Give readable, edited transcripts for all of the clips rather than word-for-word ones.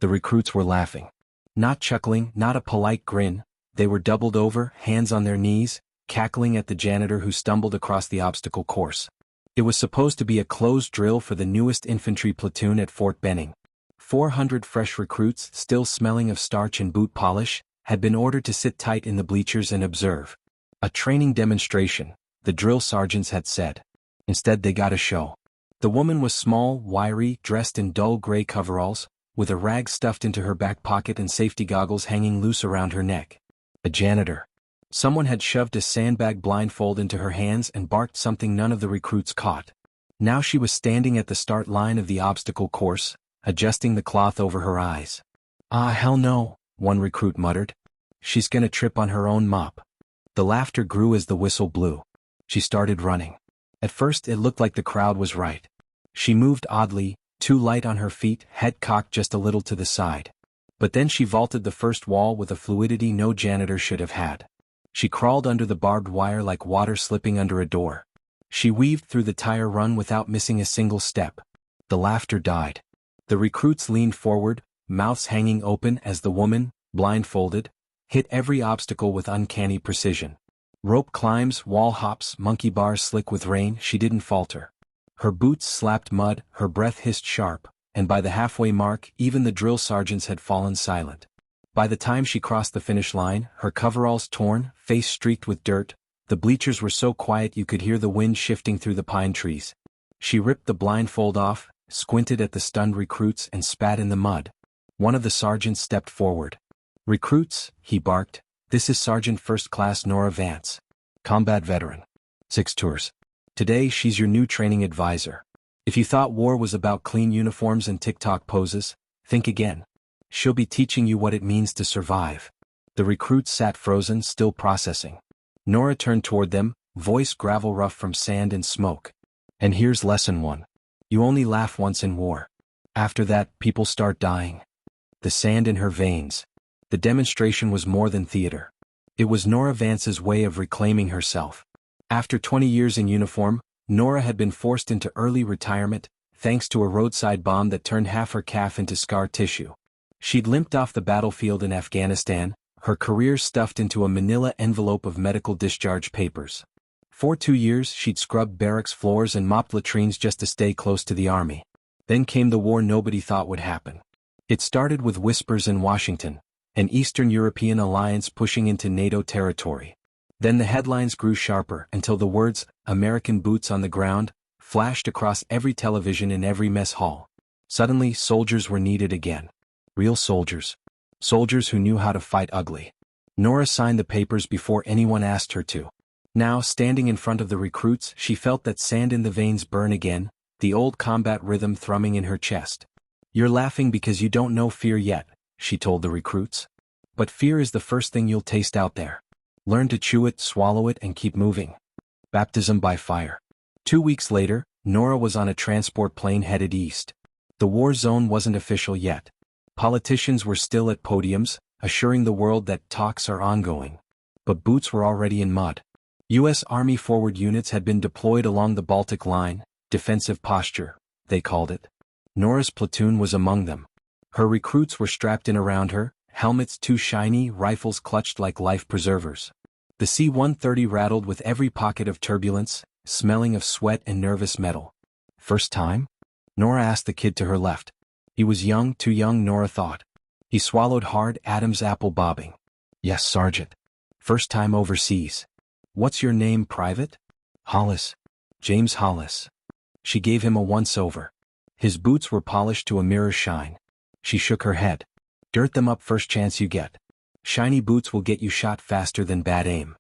The recruits were laughing. Not chuckling, not a polite grin. They were doubled over, hands on their knees, cackling at the janitor who stumbled across the obstacle course. It was supposed to be a closed drill for the newest infantry platoon at Fort Benning. 400 fresh recruits, still smelling of starch and boot polish, had been ordered to sit tight in the bleachers and observe. A training demonstration, the drill sergeants had said. Instead they got a show. The woman was small, wiry, dressed in dull gray coveralls, with a rag stuffed into her back pocket and safety goggles hanging loose around her neck. A janitor. Someone had shoved a sandbag blindfold into her hands and barked something none of the recruits caught. Now she was standing at the start line of the obstacle course, adjusting the cloth over her eyes. "Ah, hell no," one recruit muttered. "She's gonna trip on her own mop." The laughter grew as the whistle blew. She started running. At first it looked like the crowd was right. She moved oddly, too light on her feet, head cocked just a little to the side. But then she vaulted the first wall with a fluidity no janitor should have had. She crawled under the barbed wire like water slipping under a door. She weaved through the tire run without missing a single step. The laughter died. The recruits leaned forward, mouths hanging open as the woman, blindfolded, hit every obstacle with uncanny precision. Rope climbs, wall hops, monkey bars slick with rain, she didn't falter. Her boots slapped mud, her breath hissed sharp, and by the halfway mark even the drill sergeants had fallen silent. By the time she crossed the finish line, her coveralls torn, face streaked with dirt, the bleachers were so quiet you could hear the wind shifting through the pine trees. She ripped the blindfold off, squinted at the stunned recruits and spat in the mud. One of the sergeants stepped forward. "Recruits," he barked, "this is Sergeant First Class Nora Vance. Combat veteran. 6 tours. Today she's your new training advisor. If you thought war was about clean uniforms and TikTok poses, think again. She'll be teaching you what it means to survive." The recruits sat frozen, still processing. Nora turned toward them, voice gravel rough from sand and smoke. "And here's lesson 1. You only laugh once in war. After that, people start dying." The sand in her veins. The demonstration was more than theater. It was Nora Vance's way of reclaiming herself. After 20 years in uniform, Nora had been forced into early retirement, thanks to a roadside bomb that turned half her calf into scar tissue. She'd limped off the battlefield in Afghanistan, her career stuffed into a manila envelope of medical discharge papers. For 2 years she'd scrubbed barracks floors and mopped latrines just to stay close to the army. Then came the war nobody thought would happen. It started with whispers in Washington, an Eastern European alliance pushing into NATO territory. Then the headlines grew sharper until the words, "American boots on the ground," flashed across every television in every mess hall. Suddenly soldiers were needed again. Real soldiers. Soldiers who knew how to fight ugly. Nora signed the papers before anyone asked her to. Now, standing in front of the recruits, she felt that sand in the veins burn again, the old combat rhythm thrumming in her chest. "You're laughing because you don't know fear yet," she told the recruits. "But fear is the first thing you'll taste out there. Learn to chew it, swallow it, and keep moving." Baptism by fire. 2 weeks later, Nora was on a transport plane headed east. The war zone wasn't official yet. Politicians were still at podiums, assuring the world that talks are ongoing. But boots were already in mud. U.S. Army forward units had been deployed along the Baltic Line, defensive posture, they called it. Nora's platoon was among them. Her recruits were strapped in around her, helmets too shiny, rifles clutched like life preservers. The C-130 rattled with every pocket of turbulence, smelling of sweat and nervous metal. "First time?" Nora asked the kid to her left. He was young, too young, Nora thought. He swallowed hard, Adam's apple bobbing. "Yes, Sergeant. First time overseas." "What's your name, Private?" "Hollis. James Hollis." She gave him a once-over. His boots were polished to a mirror shine. She shook her head. "Dirt them up first chance you get. Shiny boots will get you shot faster than bad aim."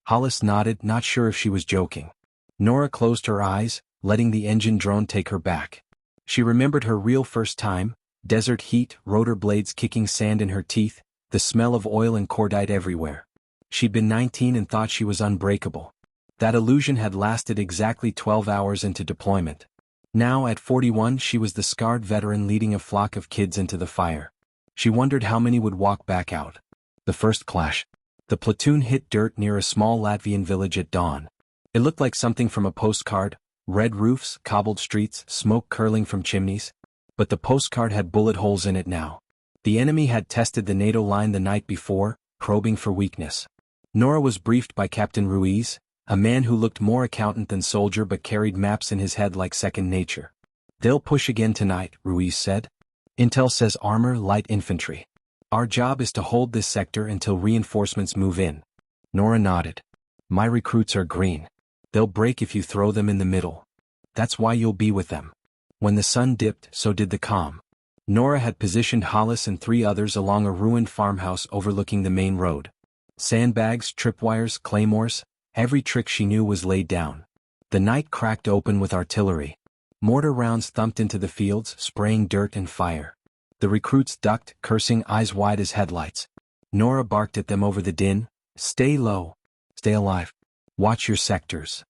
Hollis nodded, not sure if she was joking. Nora closed her eyes, letting the engine drone take her back. She remembered her real first time, desert heat, rotor blades kicking sand in her teeth, the smell of oil and cordite everywhere. She'd been 19 and thought she was unbreakable. That illusion had lasted exactly 12 hours into deployment. Now, at 41, she was the scarred veteran leading a flock of kids into the fire. She wondered how many would walk back out. The first clash. The platoon hit dirt near a small Latvian village at dawn. It looked like something from a postcard, red roofs, cobbled streets, smoke curling from chimneys. But the postcard had bullet holes in it now. The enemy had tested the NATO line the night before, probing for weakness. Nora was briefed by Captain Ruiz, a man who looked more accountant than soldier but carried maps in his head like second nature. "They'll push again tonight," Ruiz said. "Intel says armor, light infantry. Our job is to hold this sector until reinforcements move in." Nora nodded. "My recruits are green. They'll break if you throw them in the middle. That's why you'll be with them." When the sun dipped, so did the calm. Nora had positioned Hollis and 3 others along a ruined farmhouse overlooking the main road. Sandbags, tripwires, claymores, every trick she knew was laid down. The night cracked open with artillery. Mortar rounds thumped into the fields, spraying dirt and fire. The recruits ducked, cursing, eyes wide as headlights. Nora barked at them over the din, "Stay low. Stay alive. Watch your sectors."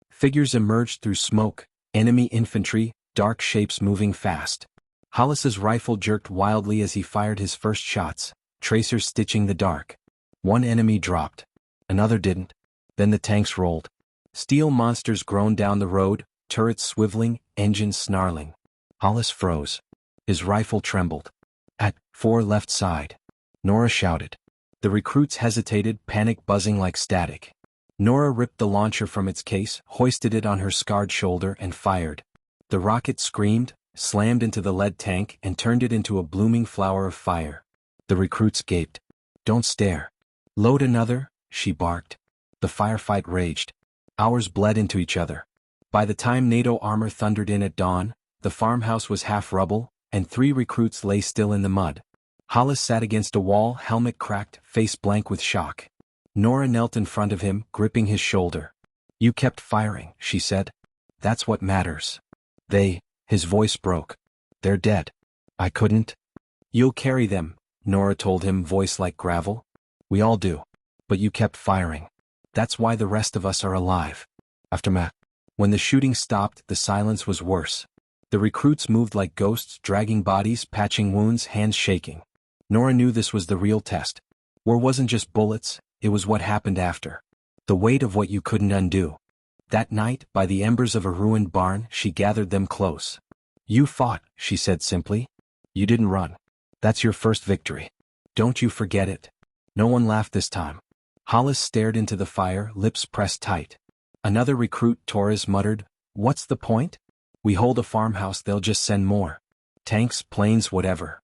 Figures emerged through smoke, enemy infantry, dark shapes moving fast. Hollis's rifle jerked wildly as he fired his first shots, tracers stitching the dark. One enemy dropped. Another didn't. Then the tanks rolled. Steel monsters groaned down the road, turrets swiveling, engines snarling. Hollis froze. His rifle trembled. "At 4 left side." Nora shouted. The recruits hesitated, panic buzzing like static. Nora ripped the launcher from its case, hoisted it on her scarred shoulder, and fired. The rocket screamed, slammed into the lead tank, and turned it into a blooming flower of fire. The recruits gaped. "Don't stare. Load another," she barked. The firefight raged. Hours bled into each other. By the time NATO armor thundered in at dawn, the farmhouse was half rubble, and 3 recruits lay still in the mud. Hollis sat against a wall, helmet cracked, face blank with shock. Nora knelt in front of him, gripping his shoulder. "You kept firing," she said. "That's what matters." His voice broke. "They're dead. I couldn't." "You'll carry them," Nora told him, voice like gravel. "We all do. But you kept firing. That's why the rest of us are alive." Aftermath. When the shooting stopped, the silence was worse. The recruits moved like ghosts, dragging bodies, patching wounds, hands shaking. Nora knew this was the real test. War wasn't just bullets, it was what happened after. The weight of what you couldn't undo. That night, by the embers of a ruined barn, she gathered them close. "You fought," she said simply. "You didn't run. That's your first victory. Don't you forget it." No one laughed this time. Hollis stared into the fire, lips pressed tight. Another recruit, Torres, muttered, "What's the point? We hold a farmhouse, they'll just send more. Tanks, planes, whatever."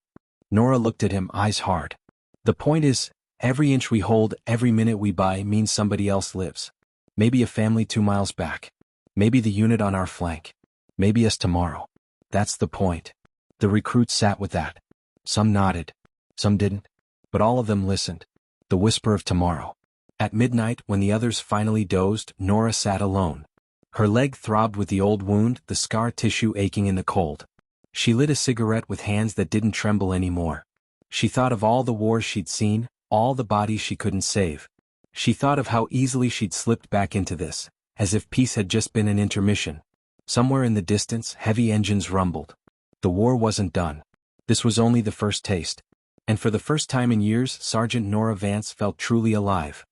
Nora looked at him, eyes hard. "The point is, every inch we hold, every minute we buy means somebody else lives. Maybe a family 2 miles back. Maybe the unit on our flank. Maybe us tomorrow. That's the point." The recruits sat with that. Some nodded. Some didn't. But all of them listened. The whisper of tomorrow. At midnight, when the others finally dozed, Nora sat alone. Her leg throbbed with the old wound, the scar tissue aching in the cold. She lit a cigarette with hands that didn't tremble anymore. She thought of all the wars she'd seen, all the bodies she couldn't save. She thought of how easily she'd slipped back into this, as if peace had just been an intermission. Somewhere in the distance, heavy engines rumbled. The war wasn't done. This was only the first taste. And for the first time in years, Sergeant Nora Vance felt truly alive.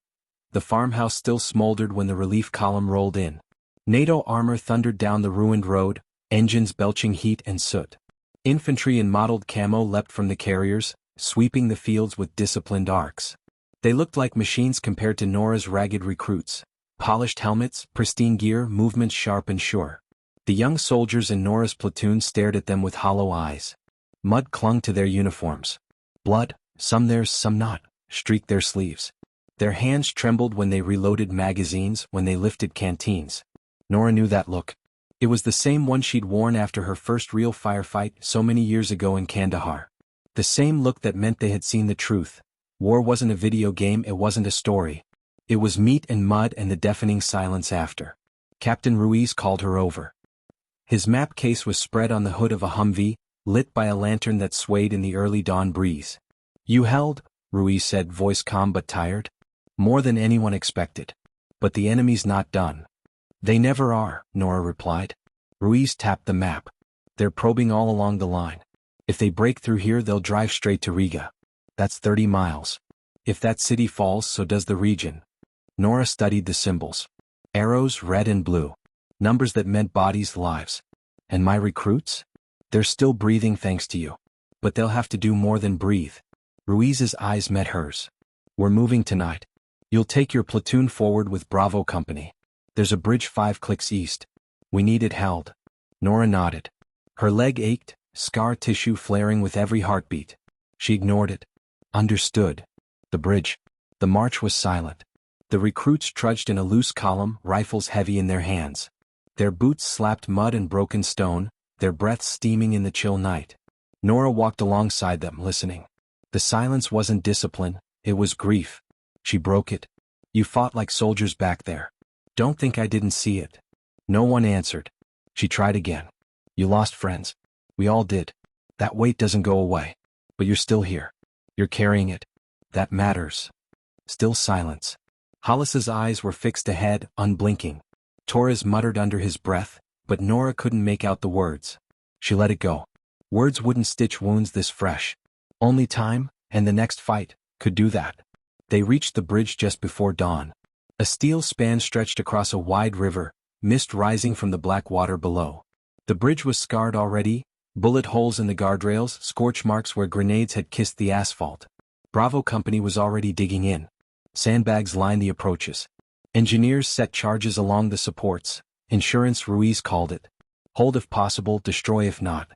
The farmhouse still smoldered when the relief column rolled in. NATO armor thundered down the ruined road, engines belching heat and soot. Infantry in mottled camo leapt from the carriers, sweeping the fields with disciplined arcs. They looked like machines compared to Nora's ragged recruits. Polished helmets, pristine gear, movements sharp and sure. The young soldiers in Nora's platoon stared at them with hollow eyes. Mud clung to their uniforms. Blood, some theirs, some not, streaked their sleeves. Their hands trembled when they reloaded magazines, when they lifted canteens. Nora knew that look. It was the same one she'd worn after her first real firefight so many years ago in Kandahar. The same look that meant they had seen the truth. War wasn't a video game, it wasn't a story. It was meat and mud and the deafening silence after. Captain Ruiz called her over. His map case was spread on the hood of a Humvee, lit by a lantern that swayed in the early dawn breeze. "You held," Ruiz said, voice calm but tired. "More than anyone expected. But the enemy's not done." "They never are," Nora replied. Ruiz tapped the map. "They're probing all along the line. If they break through here, they'll drive straight to Riga. That's 30 miles. If that city falls, so does the region." Nora studied the symbols. Arrows, red and blue. Numbers that meant bodies, lives. "And my recruits? They're still breathing thanks to you. but they'll have to do more than breathe. Ruiz's eyes met hers. We're moving tonight. You'll take your platoon forward with Bravo Company. There's a bridge 5 clicks east. We need it held. Nora nodded. Her leg ached, scar tissue flaring with every heartbeat. She ignored it. Understood. The bridge. The march was silent. The recruits trudged in a loose column, rifles heavy in their hands. Their boots slapped mud and broken stone, their breaths steaming in the chill night. Nora walked alongside them, listening. The silence wasn't discipline, it was grief. She broke it. You fought like soldiers back there. Don't think I didn't see it. No one answered. She tried again. You lost friends. We all did. That weight doesn't go away. But you're still here. You're carrying it. That matters. Still silence. Hollis's eyes were fixed ahead, unblinking. Torres muttered under his breath, but Nora couldn't make out the words. She let it go. Words wouldn't stitch wounds this fresh. Only time, and the next fight, could do that. They reached the bridge just before dawn. A steel span stretched across a wide river, mist rising from the black water below. The bridge was scarred already, bullet holes in the guardrails, scorch marks where grenades had kissed the asphalt. Bravo Company was already digging in. Sandbags lined the approaches. Engineers set charges along the supports. Insurance, Ruiz called it. Hold if possible, destroy if not.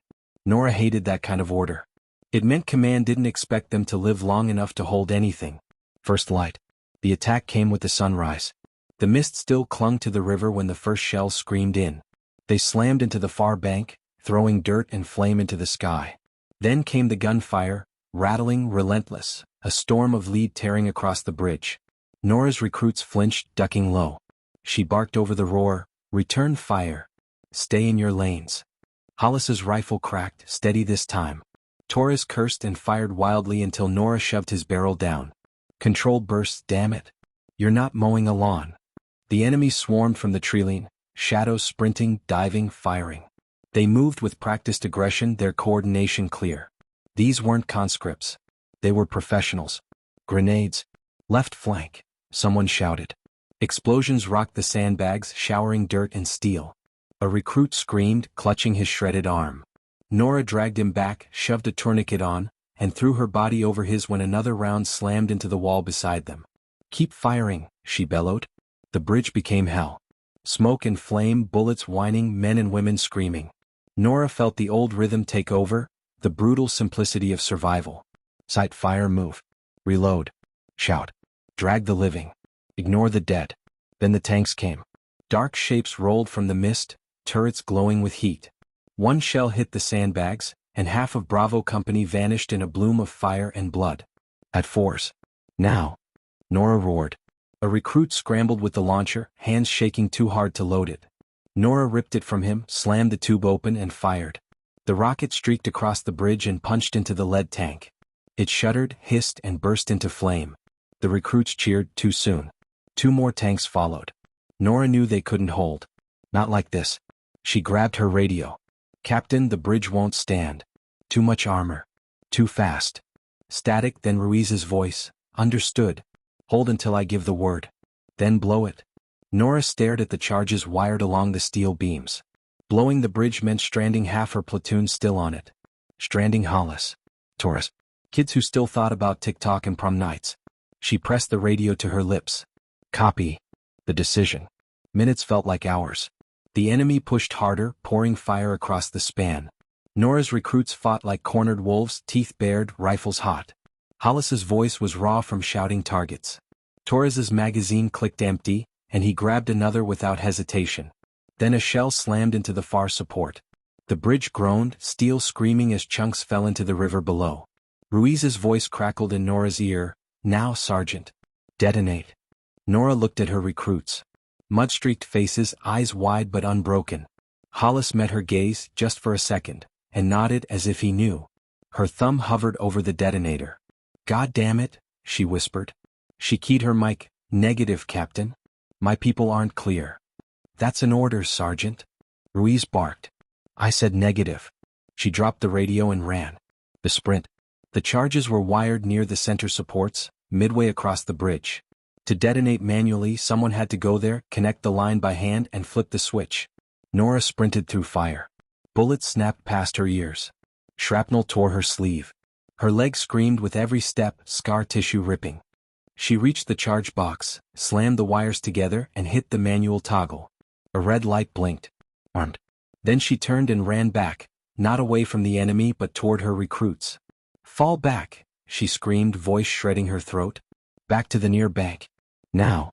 Nora hated that kind of order. It meant command didn't expect them to live long enough to hold anything. First light. The attack came with the sunrise. The mist still clung to the river when the first shells screamed in. They slammed into the far bank, throwing dirt and flame into the sky. Then came the gunfire, rattling, relentless, a storm of lead tearing across the bridge. Nora's recruits flinched, ducking low. She barked over the roar, return fire. Stay in your lanes. Hollis's rifle cracked, steady this time. Torres cursed and fired wildly until Nora shoved his barrel down. Control bursts, damn it. You're not mowing a lawn. The enemy swarmed from the treeline, shadows sprinting, diving, firing. They moved with practiced aggression, their coordination clear. These weren't conscripts. They were professionals. Grenades. Left flank. Someone shouted. Explosions rocked the sandbags, showering dirt and steel. A recruit screamed, clutching his shredded arm. Nora dragged him back, shoved a tourniquet on, and threw her body over his when another round slammed into the wall beside them. Keep firing, she bellowed. The bridge became hell. Smoke and flame, bullets whining, men and women screaming. Nora felt the old rhythm take over, the brutal simplicity of survival. Sight, fire, move. Reload. Shout. Drag the living. Ignore the dead. Then the tanks came. Dark shapes rolled from the mist, turrets glowing with heat. One shell hit the sandbags, and half of Bravo Company vanished in a bloom of fire and blood. At force. Now. Nora roared. A recruit scrambled with the launcher, hands shaking too hard to load it. Nora ripped it from him, slammed the tube open and fired. The rocket streaked across the bridge and punched into the lead tank. It shuddered, hissed, and burst into flame. The recruits cheered too soon. 2 more tanks followed. Nora knew they couldn't hold. Not like this. She grabbed her radio. Captain, the bridge won't stand. Too much armor. Too fast. Static, then Ruiz's voice. Understood. Hold until I give the word. Then blow it. Nora stared at the charges wired along the steel beams. Blowing the bridge meant stranding half her platoon still on it. Stranding Hollis. Torres. Kids who still thought about TikTok and prom nights. She pressed the radio to her lips. Copy. The decision. Minutes felt like hours. The enemy pushed harder, pouring fire across the span. Nora's recruits fought like cornered wolves, teeth bared, rifles hot. Hollis's voice was raw from shouting targets. Torres's magazine clicked empty, and he grabbed another without hesitation. Then a shell slammed into the far support. The bridge groaned, steel screaming as chunks fell into the river below. Ruiz's voice crackled in Nora's ear. Now, Sergeant. Detonate. Nora looked at her recruits. Mud-streaked faces, eyes wide but unbroken. Hollis met her gaze, just for a second, and nodded as if he knew. Her thumb hovered over the detonator. God damn it, she whispered. She keyed her mic. Negative, Captain. My people aren't clear. That's an order, Sergeant. Ruiz barked. I said negative. She dropped the radio and ran. The sprint. The charges were wired near the center supports, midway across the bridge. To detonate manually, someone had to go there, connect the line by hand and flip the switch. Nora sprinted through fire. Bullets snapped past her ears. Shrapnel tore her sleeve. Her leg screamed with every step, scar tissue ripping. She reached the charge box, slammed the wires together and hit the manual toggle. A red light blinked. Armed. Then she turned and ran back, not away from the enemy but toward her recruits. "Fall back," she screamed, voice shredding her throat. "Back to the near bank. Now."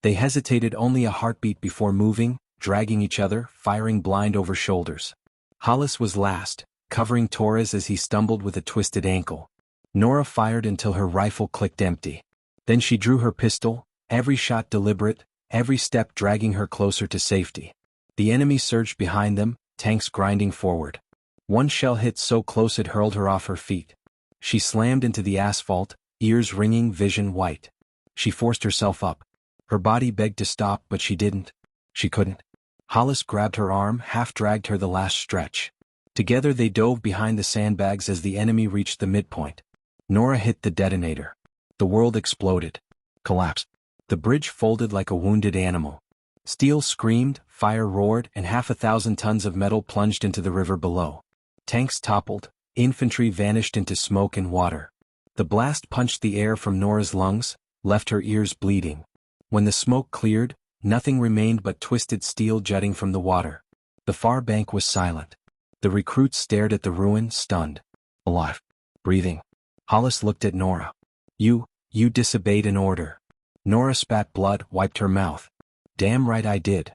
They hesitated only a heartbeat before moving, dragging each other, firing blind over shoulders. Hollis was last, covering Torres as he stumbled with a twisted ankle. Nora fired until her rifle clicked empty. Then she drew her pistol, every shot deliberate, every step dragging her closer to safety. The enemy surged behind them, tanks grinding forward. One shell hit so close it hurled her off her feet. She slammed into the asphalt, ears ringing, vision white. She forced herself up. Her body begged to stop, but she didn't. She couldn't. Hollis grabbed her arm, half-dragged her the last stretch. Together they dove behind the sandbags as the enemy reached the midpoint. Nora hit the detonator. The world exploded. Collapsed. The bridge folded like a wounded animal. Steel screamed, fire roared, and 1,000 tons of metal plunged into the river below. Tanks toppled, infantry vanished into smoke and water. The blast punched the air from Nora's lungs, left her ears bleeding. When the smoke cleared, nothing remained but twisted steel jutting from the water. The far bank was silent. The recruits stared at the ruin, stunned. Alive. Breathing. Hollis looked at Nora. You disobeyed an order." Nora spat blood, wiped her mouth. "Damn right I did."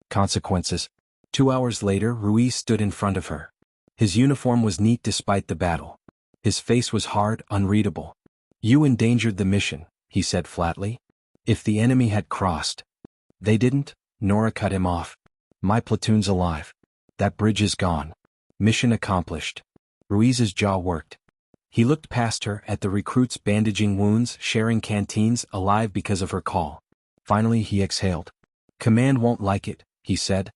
Consequences. 2 hours later, Ruiz stood in front of her. His uniform was neat despite the battle. His face was hard, unreadable. "You endangered the mission," he said flatly. "If the enemy had crossed." "They didn't," Nora cut him off. "My platoon's alive. That bridge is gone. Mission accomplished." Ruiz's jaw worked. He looked past her at the recruits bandaging wounds, sharing canteens, alive because of her call. Finally he exhaled. "Command won't like it," he said.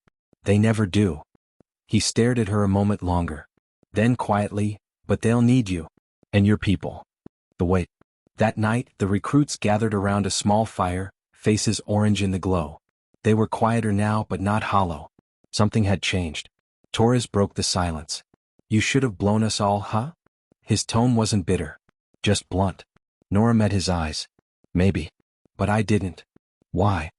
"They never do." He stared at her a moment longer. Then quietly, "But they'll need you. And your people." The wait. That night, the recruits gathered around a small fire, faces orange in the glow. They were quieter now but not hollow. Something had changed. Torres broke the silence. "You should have blown us all, huh?" His tone wasn't bitter. Just blunt. Nora met his eyes. "Maybe. But I didn't." "Why?"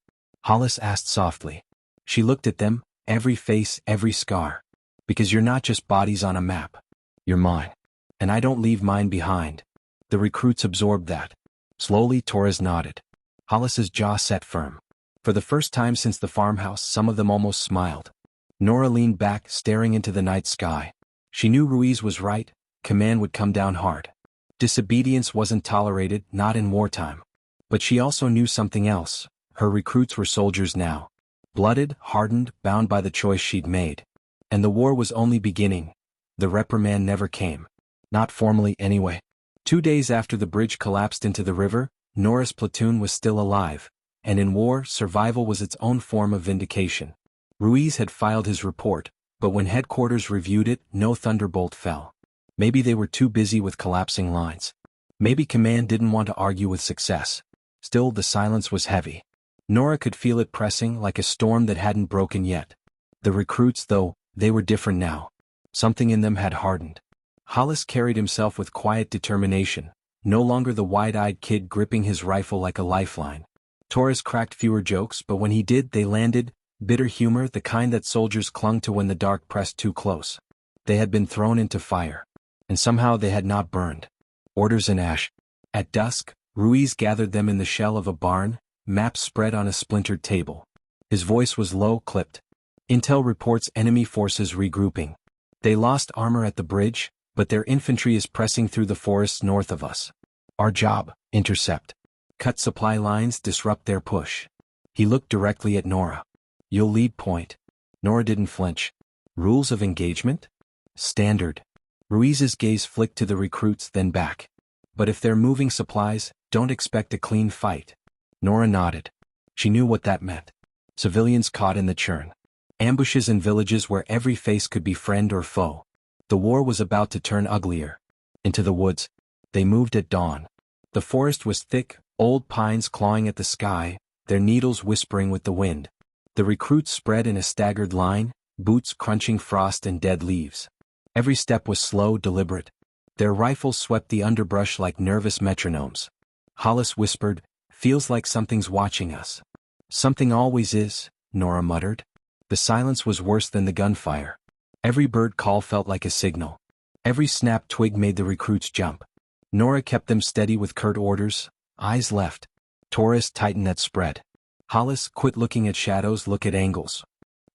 Hollis asked softly. She looked at them, every face, every scar. "Because you're not just bodies on a map. You're mine. And I don't leave mine behind." The recruits absorbed that. Slowly Torres nodded. Hollis's jaw set firm. For the first time since the farmhouse, some of them almost smiled. Nora leaned back, staring into the night sky. She knew Ruiz was right. Command would come down hard. Disobedience wasn't tolerated, not in wartime. But she also knew something else. Her recruits were soldiers now. Blooded, hardened, bound by the choice she'd made. And the war was only beginning. The reprimand never came. Not formally anyway. 2 days after the bridge collapsed into the river, Nora's platoon was still alive. And in war, survival was its own form of vindication. Ruiz had filed his report, but when headquarters reviewed it, no thunderbolt fell. Maybe they were too busy with collapsing lines. Maybe command didn't want to argue with success. Still, the silence was heavy. Nora could feel it pressing like a storm that hadn't broken yet. The recruits, though, they were different now. Something in them had hardened. Hollis carried himself with quiet determination, no longer the wide-eyed kid gripping his rifle like a lifeline. Torres cracked fewer jokes, but when he did, they landed, bitter humor, the kind that soldiers clung to when the dark pressed too close. They had been thrown into fire. And somehow they had not burned. Orders in ash. At dusk, Ruiz gathered them in the shell of a barn, maps spread on a splintered table. His voice was low, clipped. "Intel reports enemy forces regrouping. They lost armor at the bridge, but their infantry is pressing through the forests north of us. Our job, intercept. Cut supply lines, disrupt their push." He looked directly at Nora. "You'll lead point." Nora didn't flinch. "Rules of engagement?" "Standard." Ruiz's gaze flicked to the recruits, then back. "But if they're moving supplies, don't expect a clean fight." Nora nodded. She knew what that meant. Civilians caught in the churn. Ambushes in villages where every face could be friend or foe. The war was about to turn uglier. Into the woods. They moved at dawn. The forest was thick, old pines clawing at the sky, their needles whispering with the wind. The recruits spread in a staggered line, boots crunching frost and dead leaves. Every step was slow, deliberate. Their rifles swept the underbrush like nervous metronomes. Hollis whispered, "Feels like something's watching us." "Something always is," Nora muttered. The silence was worse than the gunfire. Every bird call felt like a signal. Every snapped twig made the recruits jump. Nora kept them steady with curt orders. Eyes left. Torres tightened that spread. Hollis, "Quit looking at shadows, look at angles."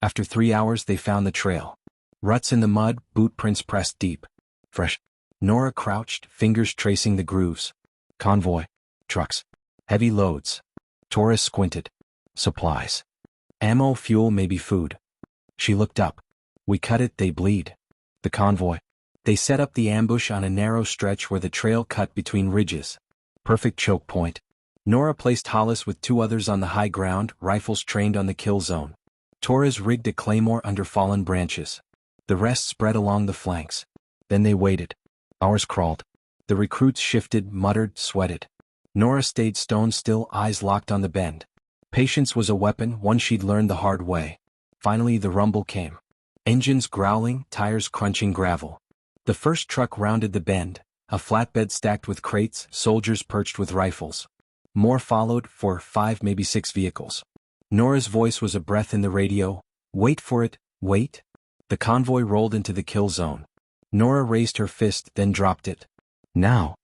After 3 hours they found the trail. Ruts in the mud, boot prints pressed deep. Fresh. Nora crouched, fingers tracing the grooves. Convoy. Trucks. Heavy loads. Torres squinted. Supplies. Ammo, fuel, maybe food. She looked up. "We cut it, they bleed." The convoy. They set up the ambush on a narrow stretch where the trail cut between ridges. Perfect choke point. Nora placed Hollis with 2 others on the high ground, rifles trained on the kill zone. Torres rigged a claymore under fallen branches. The rest spread along the flanks. Then they waited. Hours crawled. The recruits shifted, muttered, sweated. Nora stayed stone still, eyes locked on the bend. Patience was a weapon, one she'd learned the hard way. Finally the rumble came. Engines growling, tires crunching gravel. The first truck rounded the bend, a flatbed stacked with crates, soldiers perched with rifles. More followed, 4, 5, maybe 6 vehicles. Nora's voice was a breath in the radio. "Wait for it, wait." The convoy rolled into the kill zone. Nora raised her fist, then dropped it. Now.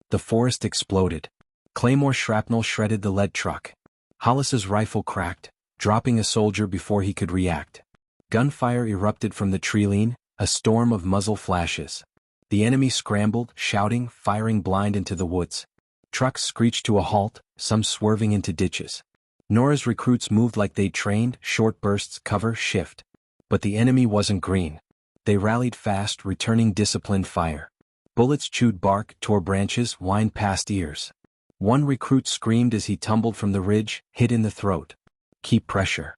The forest exploded. Claymore shrapnel shredded the lead truck. Hollis's rifle cracked, dropping a soldier before he could react. Gunfire erupted from the treeline, a storm of muzzle flashes. The enemy scrambled, shouting, firing blind into the woods. Trucks screeched to a halt, some swerving into ditches. Nora's recruits moved like they'd trained, short bursts, cover, shift. But the enemy wasn't green. They rallied fast, returning disciplined fire. Bullets chewed bark, tore branches, whined past ears. One recruit screamed as he tumbled from the ridge, hit in the throat. "Keep pressure."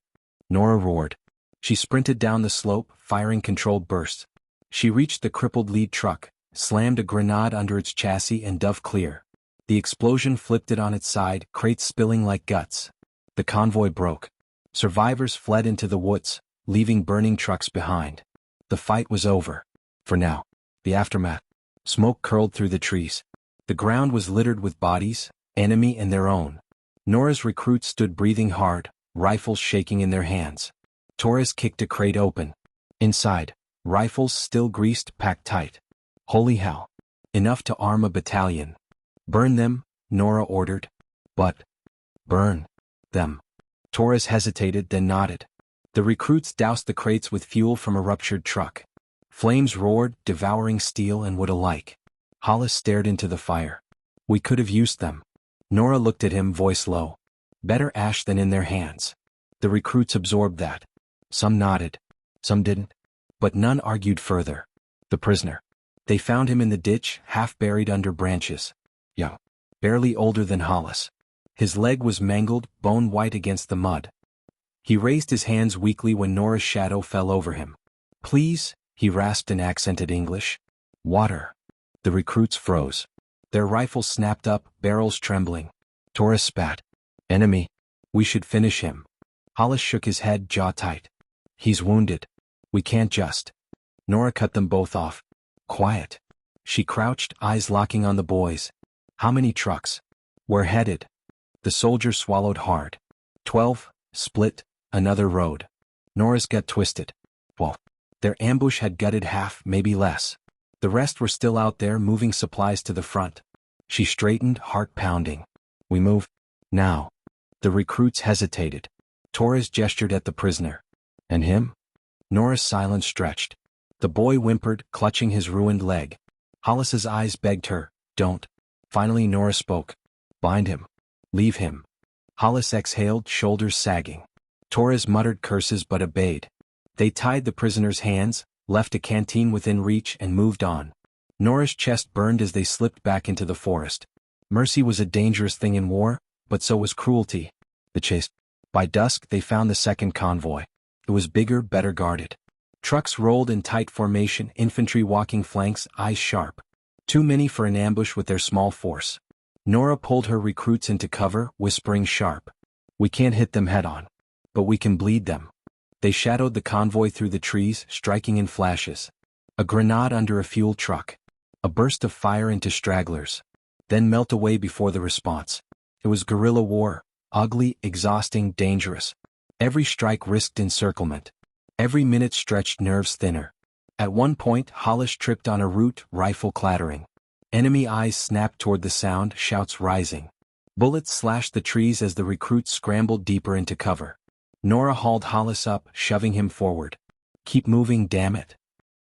Nora roared. She sprinted down the slope, firing controlled bursts. She reached the crippled lead truck, slammed a grenade under its chassis and dove clear. The explosion flipped it on its side, crates spilling like guts. The convoy broke. Survivors fled into the woods, leaving burning trucks behind. The fight was over. For now. The aftermath. Smoke curled through the trees. The ground was littered with bodies, enemy and their own. Nora's recruits stood breathing hard, rifles shaking in their hands. Torres kicked a crate open. Inside, rifles still greased, packed tight. Holy hell. Enough to arm a battalion. "Burn them," Nora ordered. "But burn them." Torres hesitated, then nodded. The recruits doused the crates with fuel from a ruptured truck. Flames roared, devouring steel and wood alike. Hollis stared into the fire. "We could have used them." Nora looked at him, voice low. "Better ash than in their hands." The recruits absorbed that. Some nodded. Some didn't. But none argued further. The prisoner. They found him in the ditch, half buried under branches. Young. Barely older than Hollis. His leg was mangled, bone white against the mud. He raised his hands weakly when Nora's shadow fell over him. "Please," he rasped in accented English. "Water." The recruits froze. Their rifles snapped up, barrels trembling. Torres spat. "Enemy. We should finish him." Hollis shook his head, jaw tight. "He's wounded. We can't just." Nora cut them both off. "Quiet." She crouched, eyes locking on the boys. "How many trucks?" "We're headed." The soldier swallowed hard. 12, split, another road. Nora's gut twisted. Well, their ambush had gutted half, maybe less. The rest were still out there, moving supplies to the front. She straightened, heart pounding. "We move now." The recruits hesitated. Torres gestured at the prisoner. "And him?" Nora's silence stretched. The boy whimpered, clutching his ruined leg. Hollis's eyes begged her, "Don't." Finally Nora spoke. "Bind him. Leave him." Hollis exhaled, shoulders sagging. Torres muttered curses but obeyed. They tied the prisoner's hands, left a canteen within reach and moved on. Nora's chest burned as they slipped back into the forest. Mercy was a dangerous thing in war, but so was cruelty. The chase. By dusk they found the second convoy. It was bigger, better guarded. Trucks rolled in tight formation, infantry walking flanks, eyes sharp. Too many for an ambush with their small force. Nora pulled her recruits into cover, whispering sharp. "We can't hit them head-on. But we can bleed them." They shadowed the convoy through the trees, striking in flashes. A grenade under a fuel truck. A burst of fire into stragglers. Then melt away before the response. It was guerrilla war, ugly, exhausting, dangerous. Every strike risked encirclement. Every minute stretched nerves thinner. At one point, Hollis tripped on a root, rifle clattering. Enemy eyes snapped toward the sound, shouts rising. Bullets slashed the trees as the recruits scrambled deeper into cover. Nora hauled Hollis up, shoving him forward. Keep moving, damn it.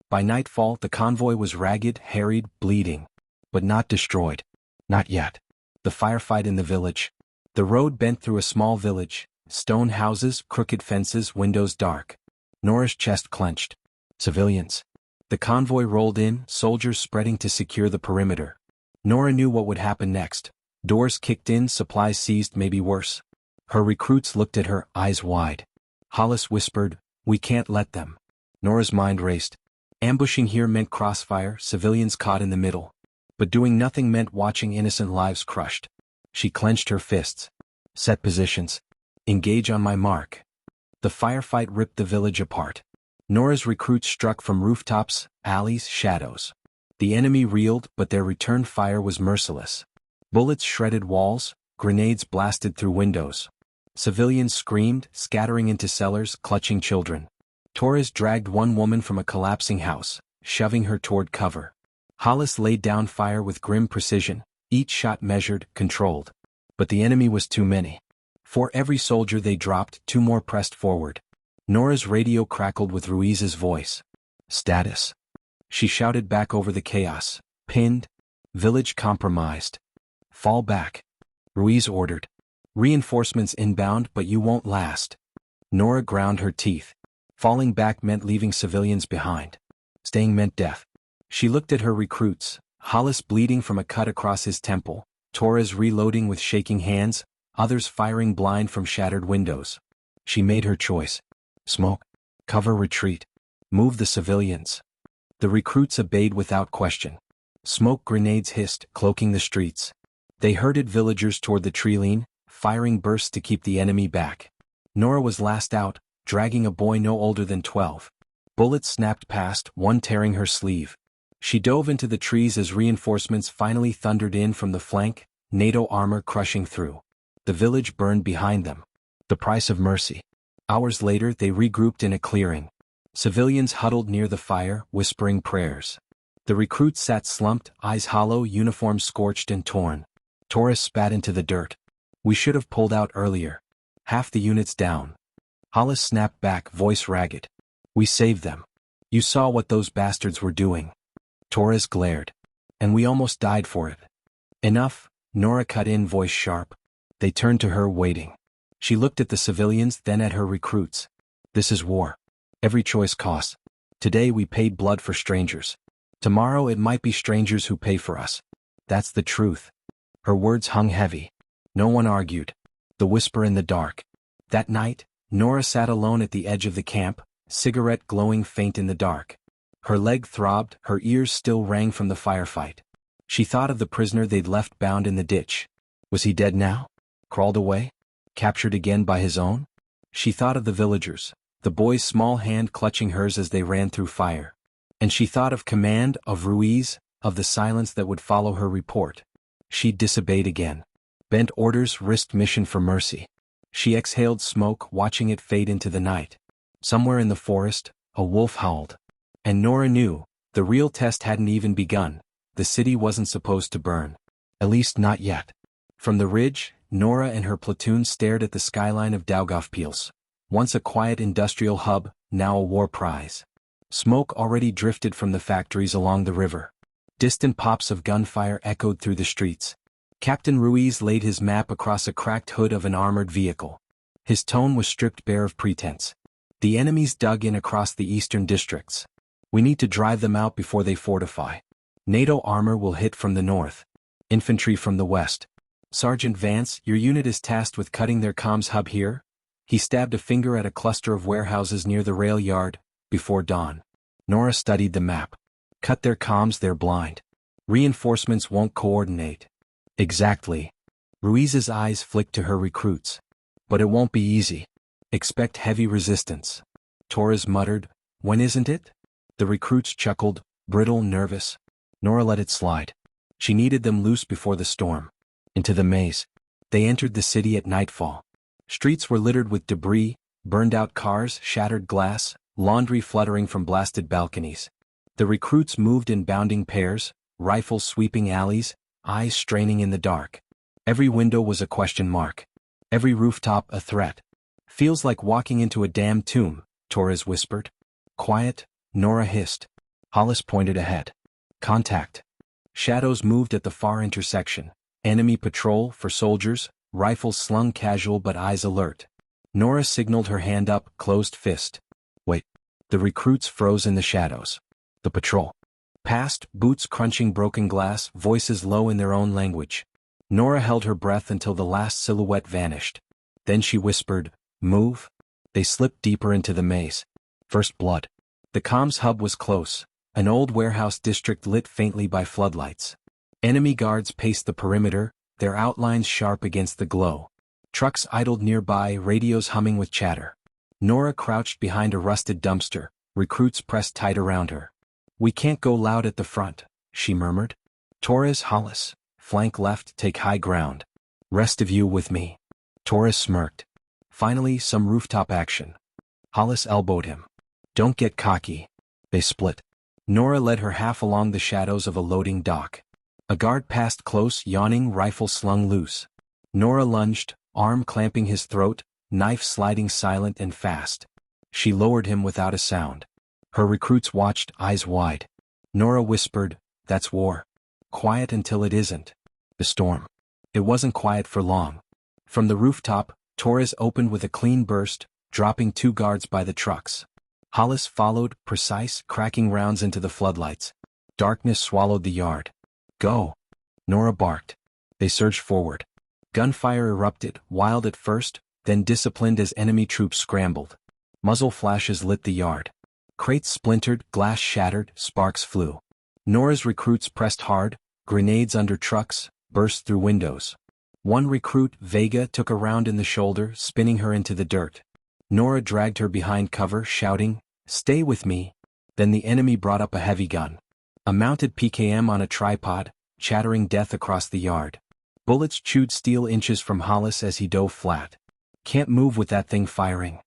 By nightfall, the convoy was ragged, harried, bleeding. But not destroyed. Not yet. The firefight in the village. The road bent through a small village. Stone houses, crooked fences, windows dark. Nora's chest clenched. Civilians. The convoy rolled in, soldiers spreading to secure the perimeter. Nora knew what would happen next. Doors kicked in, supplies seized, maybe worse. Her recruits looked at her, eyes wide. Hollis whispered, "We can't let them." Nora's mind raced. Ambushing here meant crossfire, civilians caught in the middle. But doing nothing meant watching innocent lives crushed. She clenched her fists. Set positions. Engage on my mark. The firefight ripped the village apart. Nora's recruits struck from rooftops, alleys, shadows. The enemy reeled, but their return fire was merciless. Bullets shredded walls, grenades blasted through windows. Civilians screamed, scattering into cellars, clutching children. Torres dragged one woman from a collapsing house, shoving her toward cover. Hollis laid down fire with grim precision, each shot measured, controlled. But the enemy was too many. For every soldier they dropped, two more pressed forward. Nora's radio crackled with Ruiz's voice. Status. She shouted back over the chaos. Pinned. Village compromised. Fall back. Ruiz ordered. Reinforcements inbound, but you won't last. Nora ground her teeth. Falling back meant leaving civilians behind. Staying meant death. She looked at her recruits, Hollis bleeding from a cut across his temple, Torres reloading with shaking hands, others firing blind from shattered windows. She made her choice. Smoke. Cover, retreat. Move the civilians. The recruits obeyed without question. Smoke grenades hissed, cloaking the streets. They herded villagers toward the tree-line, firing bursts to keep the enemy back. Nora was last out, dragging a boy no older than 12. Bullets snapped past, one tearing her sleeve. She dove into the trees as reinforcements finally thundered in from the flank, NATO armor crushing through. The village burned behind them. The price of mercy. Hours later, they regrouped in a clearing. Civilians huddled near the fire, whispering prayers. The recruits sat slumped, eyes hollow, uniforms scorched and torn. Torres spat into the dirt. We should have pulled out earlier. Half the units down. Hollis snapped back, voice ragged. We saved them. You saw what those bastards were doing. Torres glared. And we almost died for it. Enough, Nora cut in, voice sharp. They turned to her, waiting. She looked at the civilians, then at her recruits. This is war. Every choice costs. Today we paid blood for strangers. Tomorrow it might be strangers who pay for us. That's the truth. Her words hung heavy. No one argued. The whisper in the dark. That night, Nora sat alone at the edge of the camp, cigarette glowing faint in the dark. Her leg throbbed, her ears still rang from the firefight. She thought of the prisoner they'd left bound in the ditch. Was he dead now? Crawled away? Captured again by his own? She thought of the villagers, the boy's small hand clutching hers as they ran through fire. And she thought of command, of Ruiz, of the silence that would follow her report. She disobeyed again. Bent orders, risked mission for mercy. She exhaled smoke, watching it fade into the night. Somewhere in the forest, a wolf howled. And Nora knew, the real test hadn't even begun. The city wasn't supposed to burn. At least not yet. From the ridge, Nora and her platoon stared at the skyline of Daugavpils. Once a quiet industrial hub, now a war prize. Smoke already drifted from the factories along the river. Distant pops of gunfire echoed through the streets. Captain Ruiz laid his map across a cracked hood of an armored vehicle. His tone was stripped bare of pretense. The enemies dug in across the eastern districts. We need to drive them out before they fortify. NATO armor will hit from the north. Infantry from the west. Sergeant Vance, your unit is tasked with cutting their comms hub here. He stabbed a finger at a cluster of warehouses near the rail yard, before dawn. Nora studied the map. Cut their comms, they're blind. Reinforcements won't coordinate. Exactly. Ruiz's eyes flicked to her recruits. But it won't be easy. Expect heavy resistance. Torres muttered, when isn't it? The recruits chuckled, brittle, nervous. Nora let it slide. She needed them loose before the storm. Into the maze. They entered the city at nightfall. Streets were littered with debris, burned-out cars, shattered glass, laundry fluttering from blasted balconies. The recruits moved in bounding pairs, rifles sweeping alleys, eyes straining in the dark. Every window was a question mark. Every rooftop a threat. "Feels like walking into a damn tomb," Torres whispered. "Quiet," Nora hissed. Hollis pointed ahead. "Contact." Shadows moved at the far intersection. Enemy patrol for soldiers, rifles slung casual but eyes alert. Nora signaled her hand up, closed fist. "Wait." The recruits froze in the shadows. The patrol passed, boots crunching broken glass, voices low in their own language. Nora held her breath until the last silhouette vanished. Then she whispered, "Move." They slipped deeper into the maze. First blood. The comms hub was close, an old warehouse district lit faintly by floodlights. Enemy guards paced the perimeter, their outlines sharp against the glow. Trucks idled nearby, radios humming with chatter. Nora crouched behind a rusted dumpster, recruits pressed tight around her. "We can't go loud at the front," she murmured. "Torres, Hollis. Flank left, take high ground. Rest of you with me." Torres smirked. Finally, some rooftop action. Hollis elbowed him. "Don't get cocky." They split. Nora led her half along the shadows of a loading dock. A guard passed close, yawning, rifle slung loose. Nora lunged, arm clamping his throat, knife sliding silent and fast. She lowered him without a sound. Her recruits watched, eyes wide. Nora whispered, "That's war. Quiet until it isn't." The storm. It wasn't quiet for long. From the rooftop, Torres opened with a clean burst, dropping 2 guards by the trucks. Hollis followed, precise, cracking rounds into the floodlights. Darkness swallowed the yard. "Go!" Nora barked. They surged forward. Gunfire erupted, wild at first, then disciplined as enemy troops scrambled. Muzzle flashes lit the yard. Crates splintered, glass shattered, sparks flew. Nora's recruits pressed hard, grenades under trucks, burst through windows. One recruit, Vega, took a round in the shoulder, spinning her into the dirt. Nora dragged her behind cover, shouting, "Stay with me." Then the enemy brought up a heavy gun. A mounted PKM on a tripod, chattering death across the yard. Bullets chewed steel inches from Hollis as he dove flat. "Can't move with that thing firing,"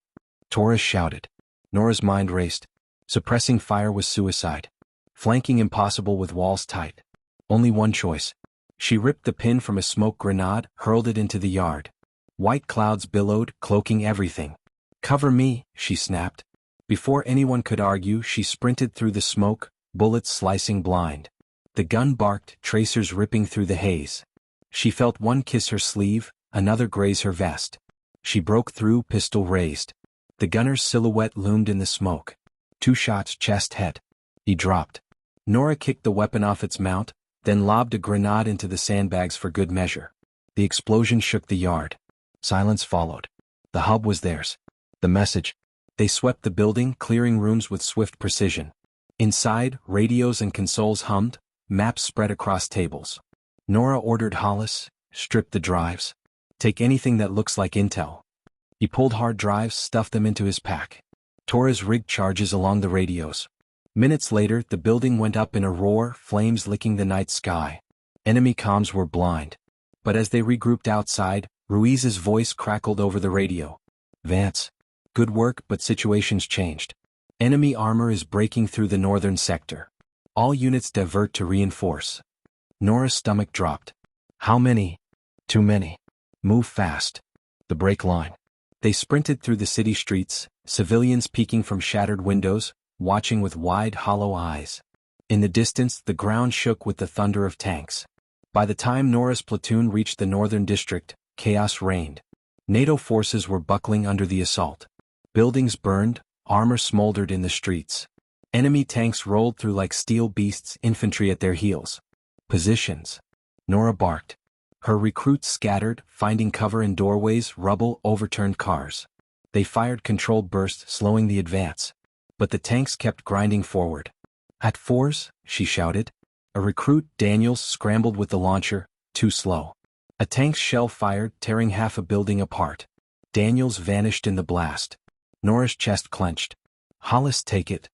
Torres shouted. Nora's mind raced. Suppressing fire was suicide. Flanking impossible with walls tight. Only one choice. She ripped the pin from a smoke grenade, hurled it into the yard. White clouds billowed, cloaking everything. "Cover me," she snapped. Before anyone could argue, she sprinted through the smoke, bullets slicing blind. The gun barked, tracers ripping through the haze. She felt one kiss her sleeve, another graze her vest. She broke through, pistol raised. The gunner's silhouette loomed in the smoke. 2 shots, chest, head. He dropped. Nora kicked the weapon off its mount, then lobbed a grenade into the sandbags for good measure. The explosion shook the yard. Silence followed. The hub was theirs. The message. They swept the building, clearing rooms with swift precision. Inside, radios and consoles hummed, maps spread across tables. Nora ordered Hollis, "Strip the drives. Take anything that looks like intel." He pulled hard drives, stuffed them into his pack. Torres rigged charges along the radios. Minutes later, the building went up in a roar, flames licking the night sky. Enemy comms were blind. But as they regrouped outside, Ruiz's voice crackled over the radio. "Vance. Good work, but situation's changed. Enemy armor is breaking through the northern sector. All units divert to reinforce." Nora's stomach dropped. "How many?" "Too many. Move fast." The break line. They sprinted through the city streets, civilians peeking from shattered windows, watching with wide, hollow eyes. In the distance, the ground shook with the thunder of tanks. By the time Nora's platoon reached the northern district, chaos reigned. NATO forces were buckling under the assault. Buildings burned, armor smoldered in the streets. Enemy tanks rolled through like steel beasts, infantry at their heels. "Positions." Nora barked. Her recruits scattered, finding cover in doorways, rubble, overturned cars. They fired controlled bursts, slowing the advance. But the tanks kept grinding forward. "At 4s," she shouted. A recruit, Daniels, scrambled with the launcher, too slow. A tank's shell fired, tearing half a building apart. Daniels vanished in the blast. Nora's chest clenched. "Hollis, take it."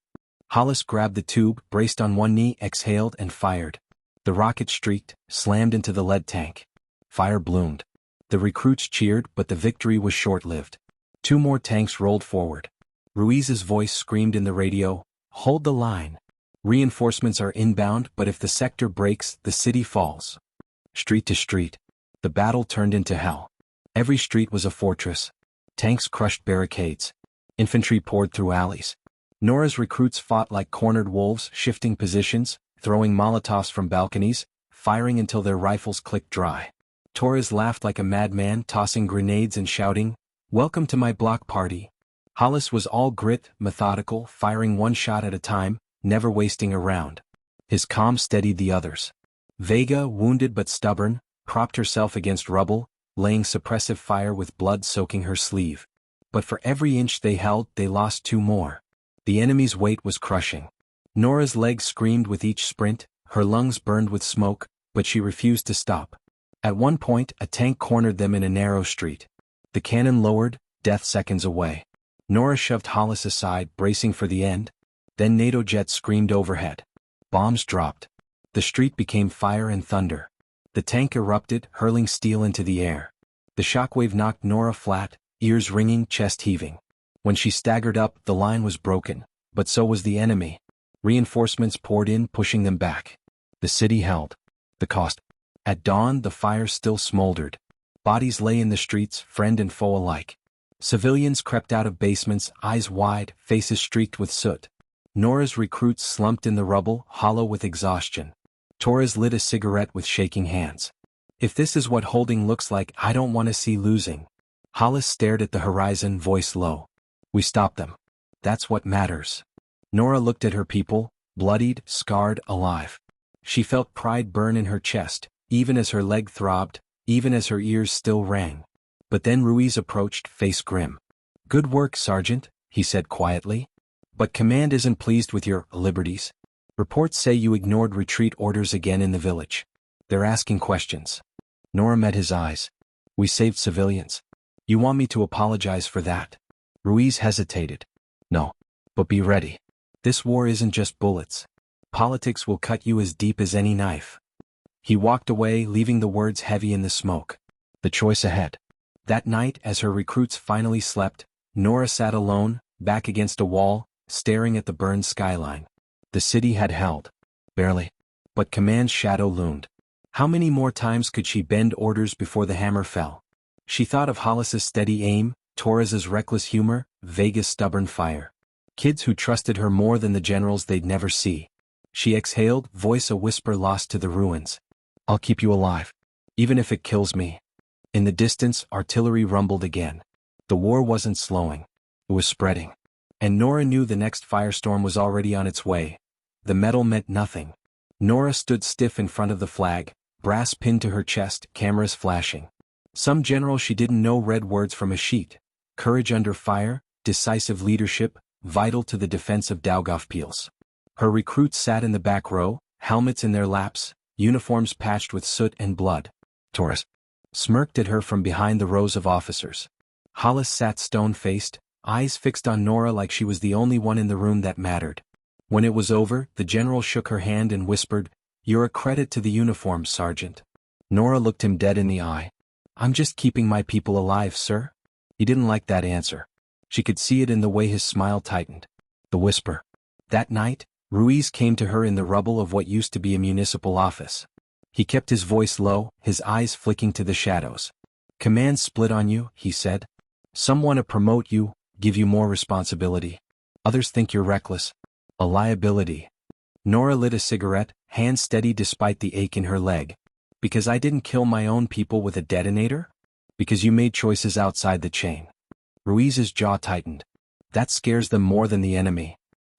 Hollis grabbed the tube, braced on one knee, exhaled, and fired. The rocket streaked, slammed into the lead tank. Fire bloomed. The recruits cheered, but the victory was short-lived. 2 more tanks rolled forward. Ruiz's voice screamed in the radio, "Hold the line. Reinforcements are inbound, but if the sector breaks, the city falls." Street to street. The battle turned into hell. Every street was a fortress. Tanks crushed barricades. Infantry poured through alleys. Nora's recruits fought like cornered wolves, shifting positions, throwing Molotovs from balconies, firing until their rifles clicked dry. Torres laughed like a madman, tossing grenades and shouting, "Welcome to my block party." Hollis was all grit, methodical, firing 1 shot at a time, never wasting a round. His calm steadied the others. Vega, wounded but stubborn, propped herself against rubble, laying suppressive fire with blood soaking her sleeve. But for every inch they held, they lost 2 more. The enemy's weight was crushing. Nora's legs screamed with each sprint, her lungs burned with smoke, but she refused to stop. At one point, a tank cornered them in a narrow street. The cannon lowered, death seconds away. Nora shoved Hollis aside, bracing for the end. Then NATO jets screamed overhead. Bombs dropped. The street became fire and thunder. The tank erupted, hurling steel into the air. The shockwave knocked Nora flat, ears ringing, chest heaving. When she staggered up, the line was broken, but so was the enemy. Reinforcements poured in, pushing them back. The city held. The cost. At dawn, the fire still smoldered. Bodies lay in the streets, friend and foe alike. Civilians crept out of basements, eyes wide, faces streaked with soot. Nora's recruits slumped in the rubble, hollow with exhaustion. Torres lit a cigarette with shaking hands. "If this is what holding looks like, I don't want to see losing." Hollis stared at the horizon, voice low. "We stopped them. That's what matters." Nora looked at her people, bloodied, scarred, alive. She felt pride burn in her chest, even as her leg throbbed, even as her ears still rang. But then Ruiz approached, face grim. "Good work, Sergeant," he said quietly. "But command isn't pleased with your liberties. Reports say you ignored retreat orders again in the village. They're asking questions." Nora met his eyes. "We saved civilians. You want me to apologize for that?" Ruiz hesitated. "No. But be ready. This war isn't just bullets. Politics will cut you as deep as any knife." He walked away, leaving the words heavy in the smoke. The choice ahead. That night, as her recruits finally slept, Nora sat alone, back against a wall, staring at the burned skyline. The city had held. Barely. But command's shadow loomed. How many more times could she bend orders before the hammer fell? She thought of Hollis's steady aim, Torres's reckless humor, Vega's stubborn fire. Kids who trusted her more than the generals they'd never see. She exhaled, voice a whisper lost to the ruins. "I'll keep you alive. Even if it kills me." In the distance, artillery rumbled again. The war wasn't slowing. It was spreading. And Nora knew the next firestorm was already on its way. The metal meant nothing. Nora stood stiff in front of the flag, brass pinned to her chest, cameras flashing. Some general she didn't know read words from a sheet. Courage under fire, decisive leadership, vital to the defense of Daugavpils. Her recruits sat in the back row, helmets in their laps, uniforms patched with soot and blood. Torres smirked at her from behind the rows of officers. Hollis sat stone-faced, eyes fixed on Nora like she was the only one in the room that mattered. When it was over, the general shook her hand and whispered, "You're a credit to the uniform, Sergeant." Nora looked him dead in the eye. "I'm just keeping my people alive, sir." He didn't like that answer. She could see it in the way his smile tightened. The whisper. That night, Ruiz came to her in the rubble of what used to be a municipal office. He kept his voice low, his eyes flicking to the shadows. "Command split on you," he said. "Some want to promote you, give you more responsibility. Others think you're reckless. A liability." Nora lit a cigarette, hand steady despite the ache in her leg. "Because I didn't kill my own people with a detonator? Because you made choices outside the chain." Ruiz's jaw tightened. "That scares them more than the enemy."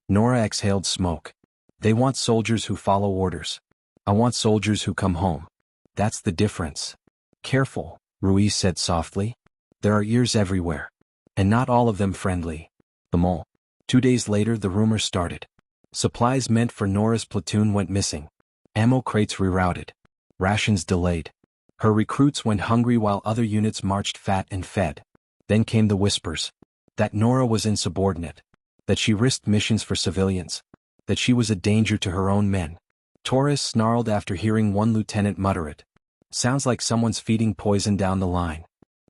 Nora exhaled smoke. "They want soldiers who follow orders. I want soldiers who come home. That's the difference." "Careful," Ruiz said softly. "There are ears everywhere. And not all of them friendly." The mole. 2 days later the rumor started. Supplies meant for Nora's platoon went missing. Ammo crates rerouted. Rations delayed. Her recruits went hungry while other units marched fat and fed. Then came the whispers. That Nora was insubordinate. That she risked missions for civilians. that she was a danger to her own men. Torres snarled after hearing one lieutenant mutter it. Sounds like someone's feeding poison down the line.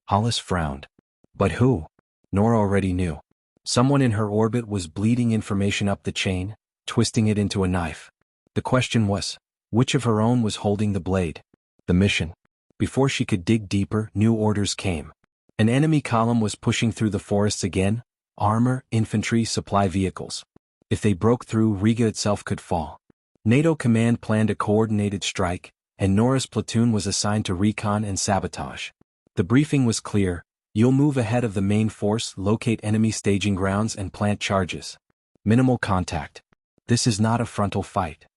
Hollis frowned. But who? Nora already knew. Someone in her orbit was bleeding information up the chain, twisting it into a knife. The question was, which of her own was holding the blade? The mission. Before she could dig deeper, new orders came. An enemy column was pushing through the forests again, armor, infantry, supply vehicles. If they broke through, Riga itself could fall. NATO command planned a coordinated strike, and Nora's platoon was assigned to recon and sabotage. The briefing was clear: you'll move ahead of the main force, locate enemy staging grounds and plant charges. Minimal contact. This is not a frontal fight.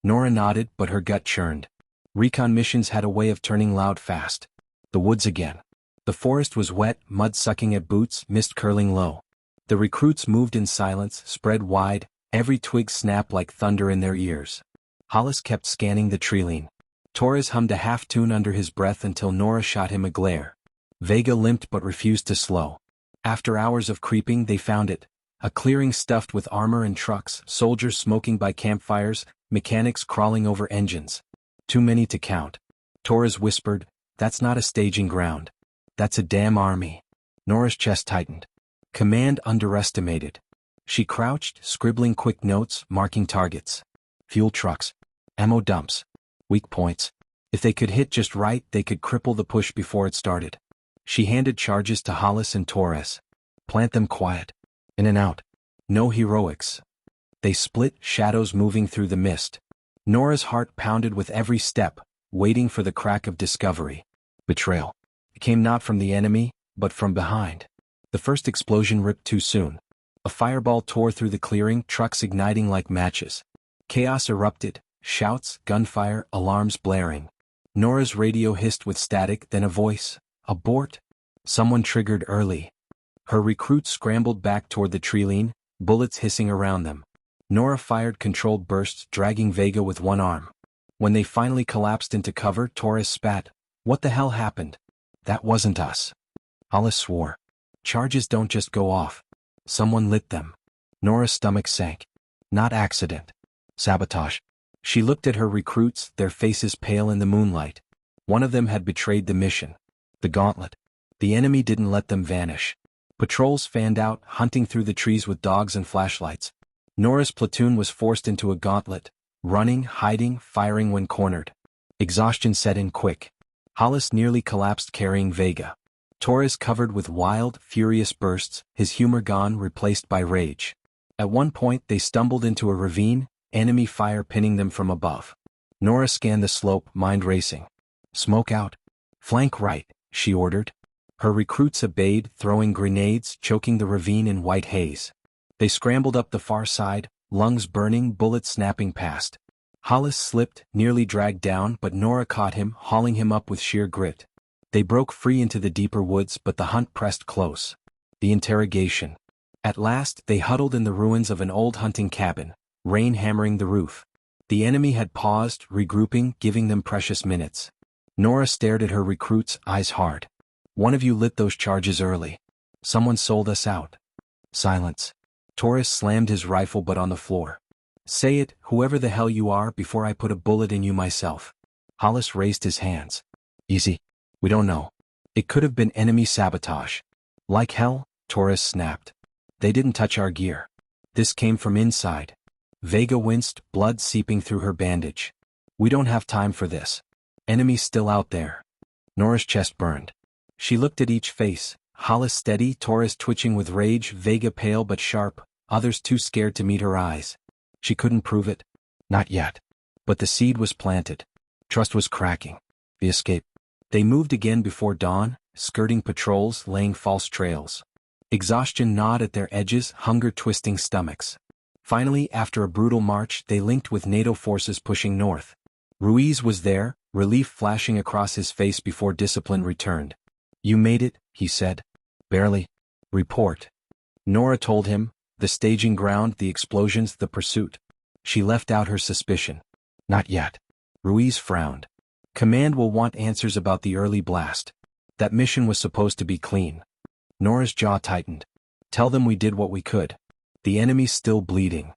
Nora nodded, but her gut churned. Recon missions had a way of turning loud fast. The woods again. The forest was wet, mud sucking at boots, mist curling low. The recruits moved in silence, spread wide, every twig snapped like thunder in their ears. Hollis kept scanning the treeline. Torres hummed a half-tune under his breath until Nora shot him a glare. Vega limped but refused to slow. After hours of creeping, they found it. A clearing stuffed with armor and trucks, soldiers smoking by campfires, mechanics crawling over engines. Too many to count. Torres whispered, "That's not a staging ground. That's a damn army." Nora's chest tightened. Command underestimated. She crouched, scribbling quick notes, marking targets. Fuel trucks. Ammo dumps. Weak points. If they could hit just right, they could cripple the push before it started. She handed charges to Hollis and Torres. Plant them quiet. In and out. No heroics. They split, shadows moving through the mist. Nora's heart pounded with every step, waiting for the crack of discovery. Betrayal. It came not from the enemy, but from behind. The first explosion ripped too soon. A fireball tore through the clearing, trucks igniting like matches. Chaos erupted, shouts, gunfire, alarms blaring. Nora's radio hissed with static, then a voice. Abort. Someone triggered early. Her recruits scrambled back toward the treeline, bullets hissing around them. Nora fired controlled bursts, dragging Vega with one arm. When they finally collapsed into cover, Torres spat. "What the hell happened?" "That wasn't us." Hollis swore. "Charges don't just go off. Someone lit them." Nora's stomach sank. "Not accident. Sabotage." She looked at her recruits, their faces pale in the moonlight. One of them had betrayed the mission. The gauntlet. The enemy didn't let them vanish. Patrols fanned out, hunting through the trees with dogs and flashlights. Nora's platoon was forced into a gauntlet, running, hiding, firing when cornered. Exhaustion set in quick. Hollis nearly collapsed carrying Vega. Torres covered with wild, furious bursts, his humor gone, replaced by rage. At one point they stumbled into a ravine, enemy fire pinning them from above. Nora scanned the slope, mind racing. "Smoke out. Flank right," she ordered. Her recruits obeyed, throwing grenades, choking the ravine in white haze. They scrambled up the far side, lungs burning, bullets snapping past. Hollis slipped, nearly dragged down, but Nora caught him, hauling him up with sheer grit. They broke free into the deeper woods, but the hunt pressed close. The interrogation. At last, they huddled in the ruins of an old hunting cabin, rain hammering the roof. The enemy had paused, regrouping, giving them precious minutes. Nora stared at her recruits, eyes hard. "One of you lit those charges early. Someone sold us out." Silence. Torres slammed his rifle butt on the floor. "Say it, whoever the hell you are, before I put a bullet in you myself." Hollis raised his hands. "Easy. We don't know. It could have been enemy sabotage." "Like hell," Torres snapped. "They didn't touch our gear. This came from inside." Vega winced, blood seeping through her bandage. "We don't have time for this. Enemy's still out there." Nora's chest burned. She looked at each face, Hollis steady, Torres twitching with rage, Vega pale but sharp, others too scared to meet her eyes. She couldn't prove it. Not yet. But the seed was planted. Trust was cracking. The escape. They moved again before dawn, skirting patrols, laying false trails. Exhaustion gnawed at their edges, hunger twisting stomachs. Finally, after a brutal march, they linked with NATO forces pushing north. Ruiz was there, relief flashing across his face before discipline returned. "You made it," he said. "Barely." "Report." Nora told him, the staging ground, the explosions, the pursuit. She left out her suspicion. "Not yet." Ruiz frowned. "Command will want answers about the early blast. That mission was supposed to be clean." Nora's jaw tightened. "Tell them we did what we could. The enemy's still bleeding."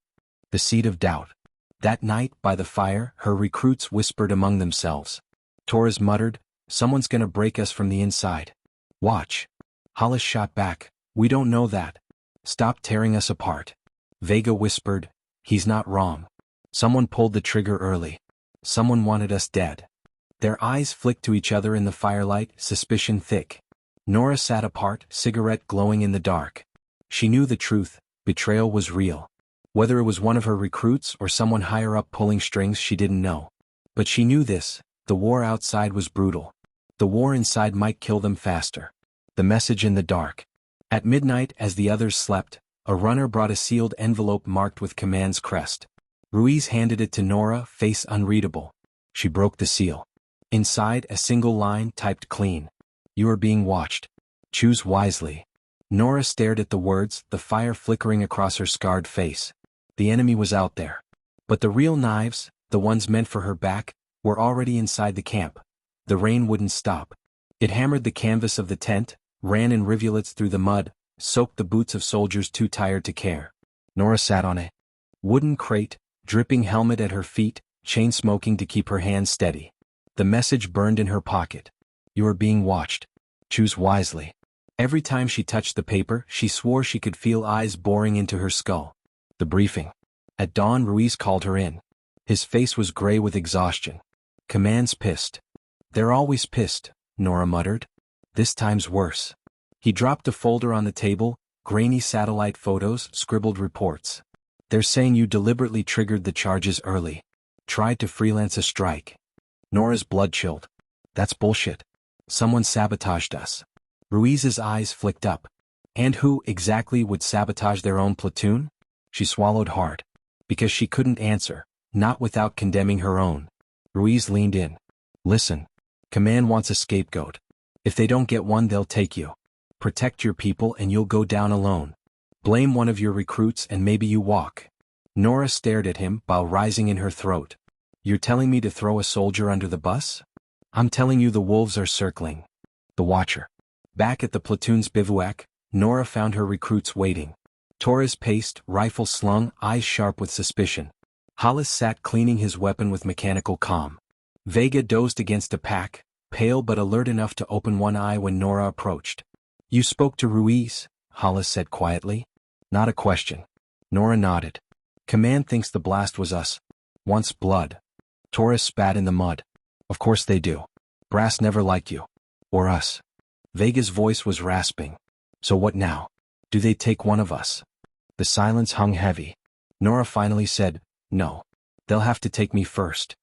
The seed of doubt. That night, by the fire, her recruits whispered among themselves. Torres muttered, "Someone's gonna break us from the inside. Watch." Hollis shot back, "We don't know that. Stop tearing us apart." Vega whispered, "He's not wrong. Someone pulled the trigger early. Someone wanted us dead." Their eyes flicked to each other in the firelight, suspicion thick. Nora sat apart, cigarette glowing in the dark. She knew the truth, betrayal was real. Whether it was one of her recruits or someone higher up pulling strings, she didn't know. But she knew this: the war outside was brutal. The war inside might kill them faster. The message in the dark. At midnight, as the others slept, a runner brought a sealed envelope marked with Command's crest. Ruiz handed it to Nora, face unreadable. She broke the seal. Inside, a single line typed clean. "You are being watched. Choose wisely." Nora stared at the words, the fire flickering across her scarred face. The enemy was out there. But the real knives, the ones meant for her back, were already inside the camp. The rain wouldn't stop. It hammered the canvas of the tent, ran in rivulets through the mud, soaked the boots of soldiers too tired to care. Nora sat on a wooden crate, dripping helmet at her feet, chain smoking to keep her hands steady. The message burned in her pocket. "You are being watched. Choose wisely." Every time she touched the paper, she swore she could feel eyes boring into her skull. The briefing. At dawn, Ruiz called her in. His face was gray with exhaustion. "Command's pissed." "They're always pissed," Nora muttered. "This time's worse." He dropped a folder on the table, grainy satellite photos, scribbled reports. "They're saying you deliberately triggered the charges early. Tried to freelance a strike." Nora's blood chilled. "That's bullshit. Someone sabotaged us." Ruiz's eyes flicked up. And who exactly would sabotage their own platoon? She swallowed hard. Because she couldn't answer, not without condemning her own. Ruiz leaned in. "Listen. Command wants a scapegoat. If they don't get one, they'll take you. Protect your people and you'll go down alone. Blame one of your recruits and maybe you walk." Nora stared at him, bile rising in her throat. "You're telling me to throw a soldier under the bus?" "I'm telling you the wolves are circling." The Watcher. Back at the platoon's bivouac, Nora found her recruits waiting. Torres paced, rifle slung, eyes sharp with suspicion. Hollis sat cleaning his weapon with mechanical calm. Vega dozed against a pack, pale but alert enough to open one eye when Nora approached. "You spoke to Ruiz?" Hollis said quietly. "Not a question." Nora nodded. "Command thinks the blast was us. Wants blood." Torres spat in the mud. "Of course they do. Brass never liked you. Or us." Vega's voice was rasping. "So what now? Do they take one of us?" The silence hung heavy. Nora finally said, "No. They'll have to take me first."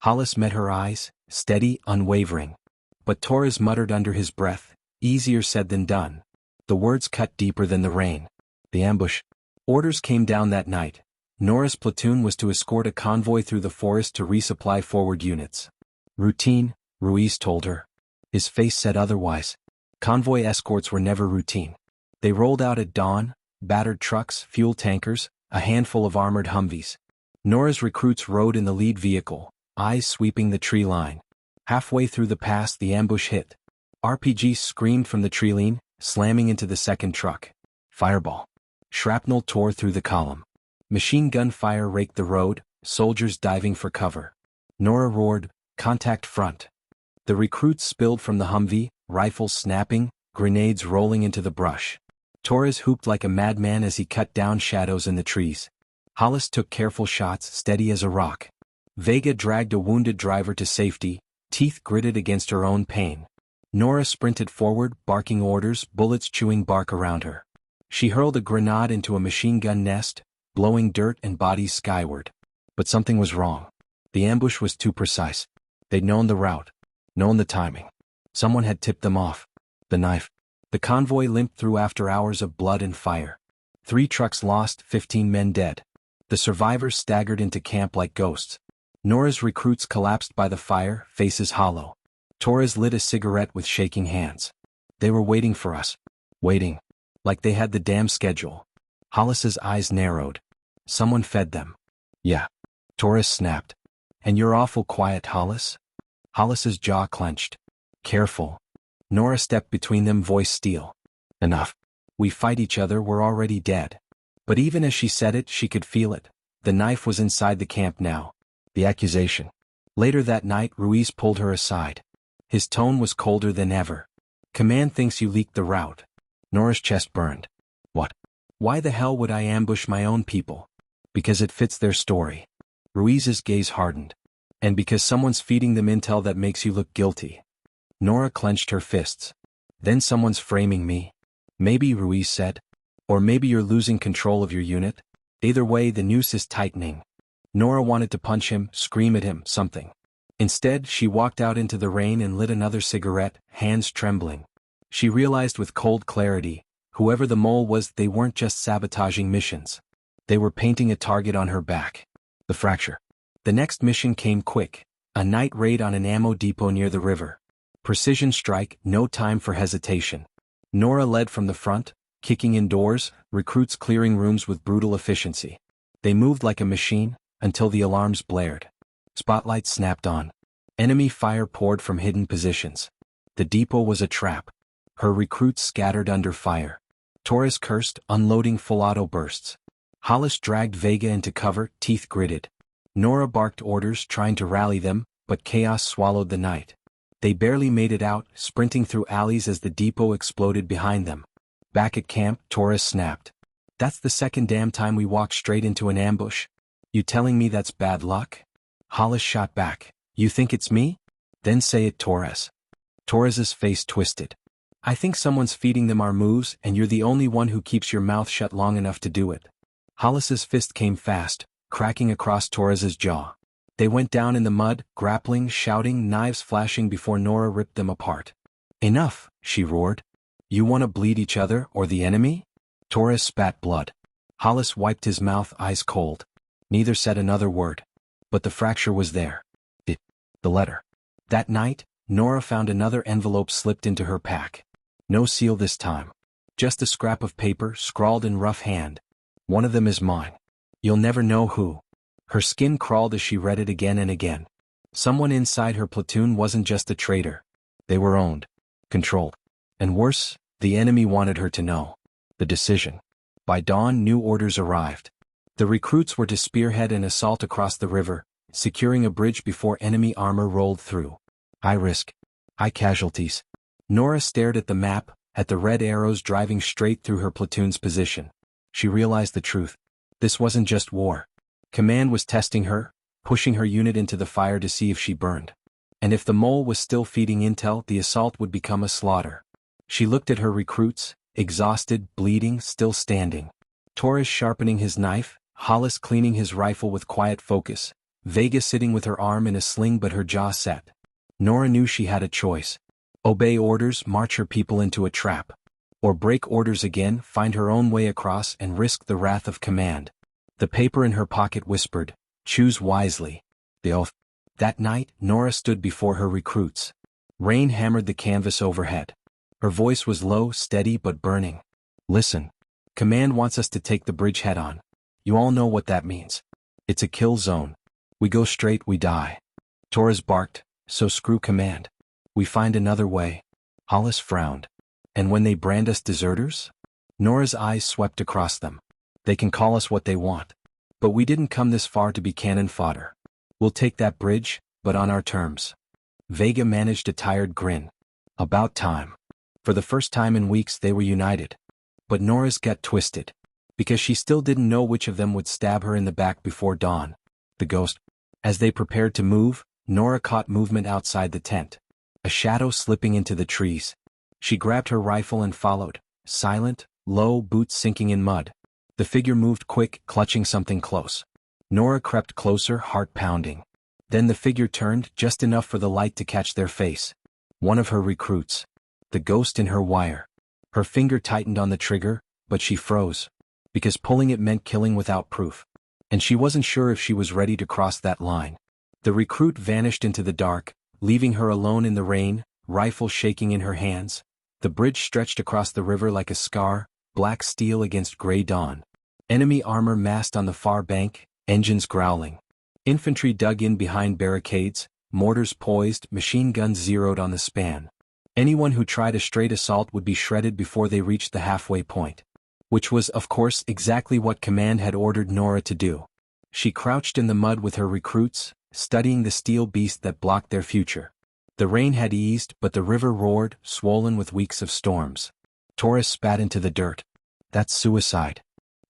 Hollis met her eyes, steady, unwavering. But Torres muttered under his breath, "Easier said than done." The words cut deeper than the rain. The ambush. Orders came down that night. Nora's platoon was to escort a convoy through the forest to resupply forward units. Routine, Ruiz told her. His face said otherwise. Convoy escorts were never routine. They rolled out at dawn, battered trucks, fuel tankers, a handful of armored Humvees. Nora's recruits rode in the lead vehicle, eyes sweeping the tree line. Halfway through the pass, the ambush hit. RPGs screamed from the tree line, slamming into the second truck. Fireball. Shrapnel tore through the column. Machine gun fire raked the road, soldiers diving for cover. Nora roared, "Contact front." The recruits spilled from the Humvee, rifles snapping, grenades rolling into the brush. Torres hooped like a madman as he cut down shadows in the trees. Hollis took careful shots, steady as a rock. Vega dragged a wounded driver to safety, teeth gritted against her own pain. Nora sprinted forward, barking orders, bullets chewing bark around her. She hurled a grenade into a machine gun nest, blowing dirt and bodies skyward. But something was wrong. The ambush was too precise. They'd known the route, known the timing. Someone had tipped them off. The knife. The convoy limped through after hours of blood and fire. 3 trucks lost, 15 men dead. The survivors staggered into camp like ghosts. Nora's recruits collapsed by the fire, faces hollow. Torres lit a cigarette with shaking hands. They were waiting for us. Waiting. Like they had the damn schedule. Hollis's eyes narrowed. Someone fed them. Yeah. Torres snapped. "And you're awful quiet, Hollis?" Hollis's jaw clenched. "Careful." Nora stepped between them, voice steel. "Enough. We fight each other, we're already dead." But even as she said it, she could feel it. The knife was inside the camp now. The accusation. Later that night, Ruiz pulled her aside. His tone was colder than ever. Command thinks you leaked the route. Nora's chest burned. What? Why the hell would I ambush my own people? Because it fits their story. Ruiz's gaze hardened. And because someone's feeding them intel that makes you look guilty. Nora clenched her fists. Then someone's framing me. Maybe, Ruiz said. Or maybe you're losing control of your unit. Either way, the noose is tightening. Nora wanted to punch him, scream at him, something. Instead, she walked out into the rain and lit another cigarette, hands trembling. She realized with cold clarity, whoever the mole was, they weren't just sabotaging missions. They were painting a target on her back. The fracture. The next mission came quick. A night raid on an ammo depot near the river. Precision strike, no time for hesitation. Nora led from the front, kicking in doors, recruits clearing rooms with brutal efficiency. They moved like a machine, until the alarms blared. Spotlights snapped on. Enemy fire poured from hidden positions. The depot was a trap. Her recruits scattered under fire. Torres cursed, unloading full auto bursts. Hollis dragged Vega into cover, teeth gritted. Nora barked orders, trying to rally them, but chaos swallowed the night. They barely made it out, sprinting through alleys as the depot exploded behind them. Back at camp, Torres snapped. That's the second damn time we walked straight into an ambush. You telling me that's bad luck? Hollis shot back. You think it's me? Then say it, Torres. Torres's face twisted. I think someone's feeding them our moves, and you're the only one who keeps your mouth shut long enough to do it. Hollis's fist came fast, cracking across Torres's jaw. They went down in the mud, grappling, shouting, knives flashing before Nora ripped them apart. Enough, she roared. You want to bleed each other or the enemy? Torres spat blood. Hollis wiped his mouth, eyes cold. Neither said another word. But the fracture was there. The letter. That night, Nora found another envelope slipped into her pack. No seal this time. Just a scrap of paper, scrawled in rough hand. One of them is mine. You'll never know who. Her skin crawled as she read it again and again. Someone inside her platoon wasn't just a traitor. They were owned. Controlled. And worse, the enemy wanted her to know. The decision. By dawn, new orders arrived. The recruits were to spearhead an assault across the river, securing a bridge before enemy armor rolled through. High risk. High casualties. Nora stared at the map, at the red arrows driving straight through her platoon's position. She realized the truth. This wasn't just war. Command was testing her, pushing her unit into the fire to see if she burned. And if the mole was still feeding intel, the assault would become a slaughter. She looked at her recruits, exhausted, bleeding, still standing. Torres sharpening his knife, Hollis cleaning his rifle with quiet focus, Vega sitting with her arm in a sling but her jaw set. Nora knew she had a choice. Obey orders, march her people into a trap. Or break orders again, find her own way across and risk the wrath of command. The paper in her pocket whispered, choose wisely. The oath. That night, Nora stood before her recruits. Rain hammered the canvas overhead. Her voice was low, steady but burning. Listen. Command wants us to take the bridge head-on. You all know what that means. It's a kill zone. We go straight, we die. Torres barked, so screw command. We find another way. Hollis frowned. And when they brand us deserters? Nora's eyes swept across them. They can call us what they want. But we didn't come this far to be cannon fodder. We'll take that bridge, but on our terms. Vega managed a tired grin. About time. For the first time in weeks they were united. But Nora's gut twisted. Because she still didn't know which of them would stab her in the back before dawn. The ghost. As they prepared to move, Nora caught movement outside the tent. A shadow slipping into the trees. She grabbed her rifle and followed, silent, low, boots sinking in mud. The figure moved quick, clutching something close. Nora crept closer, heart pounding. Then the figure turned, just enough for the light to catch their face. One of her recruits. The ghost in her wire. Her finger tightened on the trigger, but she froze. Because pulling it meant killing without proof. And she wasn't sure if she was ready to cross that line. The recruit vanished into the dark, leaving her alone in the rain, rifle shaking in her hands. The bridge stretched across the river like a scar, black steel against gray dawn. Enemy armor massed on the far bank, engines growling. Infantry dug in behind barricades, mortars poised, machine guns zeroed on the span. Anyone who tried a straight assault would be shredded before they reached the halfway point. Which was, of course, exactly what command had ordered Nora to do. She crouched in the mud with her recruits, studying the steel beast that blocked their future. The rain had eased, but the river roared, swollen with weeks of storms. Torres spat into the dirt. That's suicide.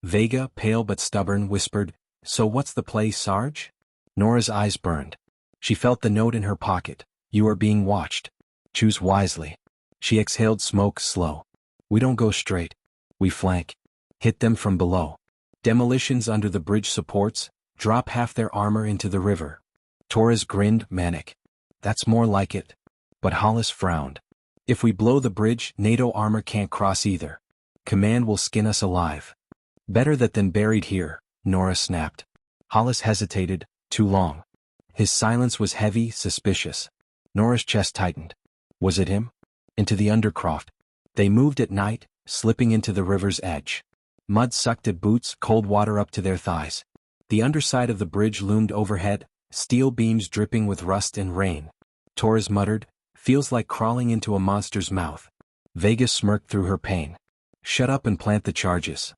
Vega, pale but stubborn, whispered, "So what's the play, Sarge?" Nora's eyes burned. She felt the note in her pocket. "You are being watched. Choose wisely." She exhaled smoke slow. "We don't go straight. We flank. Hit them from below. Demolitions under the bridge supports, drop half their armor into the river." Torres grinned, manic. "That's more like it." But Hollis frowned. "If we blow the bridge, NATO armor can't cross either. Command will skin us alive." "Better that than buried here," Nora snapped. Hollis hesitated, too long. His silence was heavy, suspicious. Nora's chest tightened. Was it him? Into the undercroft. They moved at night, slipping into the river's edge. Mud sucked at boots, cold water up to their thighs. The underside of the bridge loomed overhead, steel beams dripping with rust and rain. Torres muttered, "Feels like crawling into a monster's mouth." Vega smirked through her pain. "Shut up and plant the charges."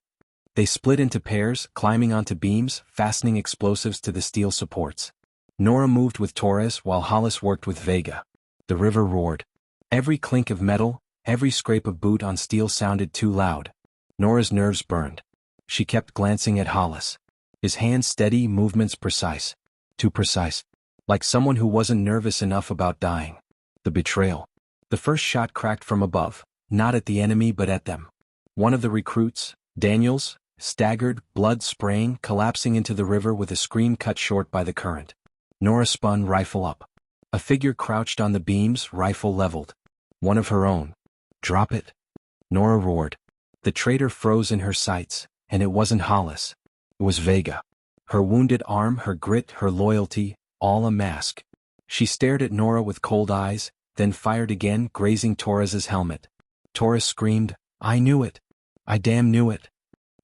They split into pairs, climbing onto beams, fastening explosives to the steel supports. Nora moved with Torres while Hollis worked with Vega. The river roared. Every clink of metal, every scrape of boot on steel sounded too loud. Nora's nerves burned. She kept glancing at Hollis. His hands steady, movements precise. Too precise. Like someone who wasn't nervous enough about dying. The betrayal. The first shot cracked from above, not at the enemy but at them. One of the recruits, Daniels, staggered, blood spraying, collapsing into the river with a scream cut short by the current. Nora spun, rifle up. A figure crouched on the beams, rifle leveled. One of her own. "Drop it." Nora roared. The traitor froze in her sights, and it wasn't Hollis. It was Vega. Her wounded arm, her grit, her loyalty, all a mask. She stared at Nora with cold eyes, then fired again, grazing Torres's helmet. Torres screamed, "I knew it. I damn knew it."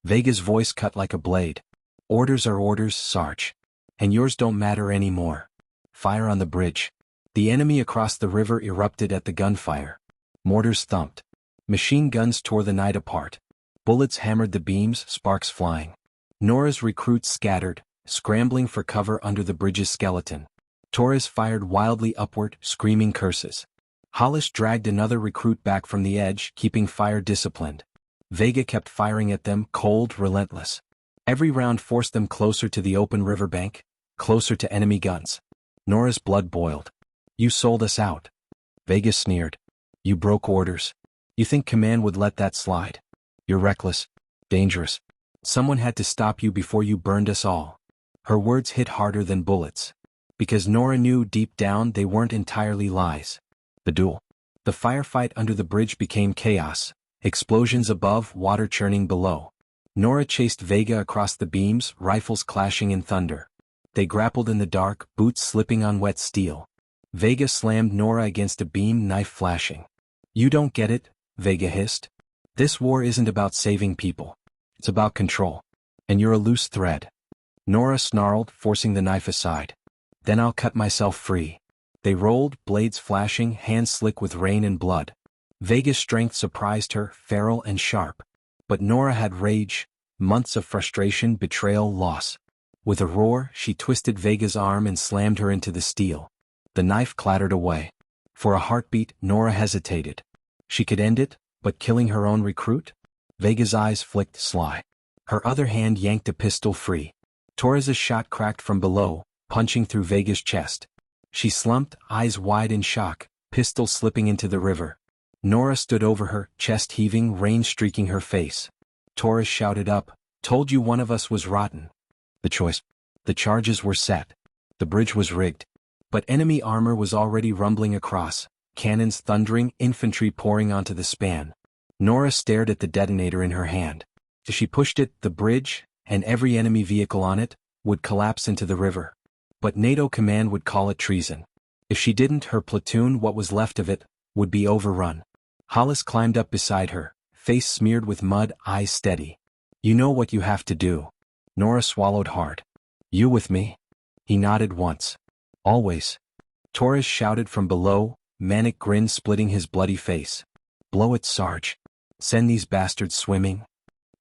Vega's voice cut like a blade. "Orders are orders, Sarge. And yours don't matter anymore. Fire on the bridge." The enemy across the river erupted at the gunfire. Mortars thumped. Machine guns tore the night apart. Bullets hammered the beams, sparks flying. Nora's recruits scattered, scrambling for cover under the bridge's skeleton. Torres fired wildly upward, screaming curses. Hollis dragged another recruit back from the edge, keeping fire disciplined. Vega kept firing at them, cold, relentless. Every round forced them closer to the open riverbank, closer to enemy guns. Nora's blood boiled. "You sold us out." Vega sneered. "You broke orders. You think command would let that slide? You're reckless. Dangerous. Someone had to stop you before you burned us all." Her words hit harder than bullets. Because Nora knew deep down they weren't entirely lies. The duel. The firefight under the bridge became chaos. Explosions above, water churning below. Nora chased Vega across the beams, rifles clashing in thunder. They grappled in the dark, boots slipping on wet steel. Vega slammed Nora against a beam, knife flashing. "You don't get it," Vega hissed. "This war isn't about saving people. It's about control. And you're a loose thread." Nora snarled, forcing the knife aside. "Then I'll cut myself free." They rolled, blades flashing, hands slick with rain and blood. Vega's strength surprised her, feral and sharp. But Nora had rage, months of frustration, betrayal, loss. With a roar, she twisted Vega's arm and slammed her into the steel. The knife clattered away. For a heartbeat, Nora hesitated. She could end it, but killing her own recruit? Vega's eyes flicked sly. Her other hand yanked a pistol free. Torres's shot cracked from below, punching through Vega's chest. She slumped, eyes wide in shock, pistol slipping into the river. Nora stood over her, chest heaving, rain streaking her face. Torres shouted up, "Told you one of us was rotten." The choice. The charges were set. The bridge was rigged. But enemy armor was already rumbling across, cannons thundering, infantry pouring onto the span. Nora stared at the detonator in her hand. As she pushed it, the bridge, and every enemy vehicle on it, would collapse into the river. But NATO command would call it treason. If she didn't, her platoon, what was left of it, would be overrun. Hollis climbed up beside her, face smeared with mud, eyes steady. "You know what you have to do." Nora swallowed hard. "You with me?" He nodded once. "Always." Torres shouted from below, manic grin splitting his bloody face. "Blow it, Sarge. Send these bastards swimming."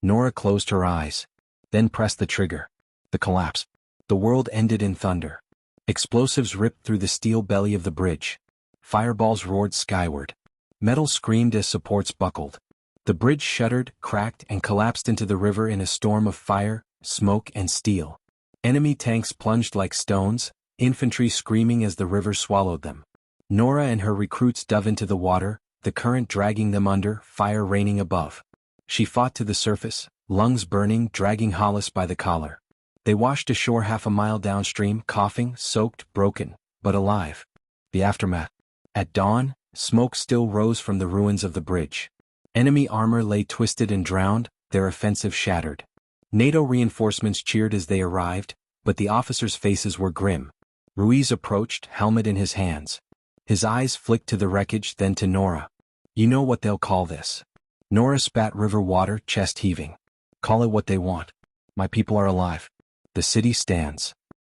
Nora closed her eyes. Then pressed the trigger. The collapse. The world ended in thunder. Explosives ripped through the steel belly of the bridge. Fireballs roared skyward. Metal screamed as supports buckled. The bridge shuddered, cracked, and collapsed into the river in a storm of fire, smoke, and steel. Enemy tanks plunged like stones, infantry screaming as the river swallowed them. Nora and her recruits dove into the water, the current dragging them under, fire raining above. She fought to the surface, lungs burning, dragging Hollis by the collar. They washed ashore half a mile downstream, coughing, soaked, broken, but alive. The aftermath. At dawn, smoke still rose from the ruins of the bridge. Enemy armor lay twisted and drowned, their offensive shattered. NATO reinforcements cheered as they arrived, but the officers' faces were grim. Ruiz approached, helmet in his hands. His eyes flicked to the wreckage, then to Nora. "You know what they'll call this." Nora spat river water, chest heaving. "Call it what they want. My people are alive. The city stands."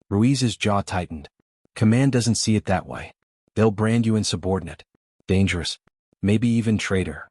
Ruiz's jaw tightened. "Command doesn't see it that way. They'll brand you insubordinate. Dangerous. Maybe even traitor."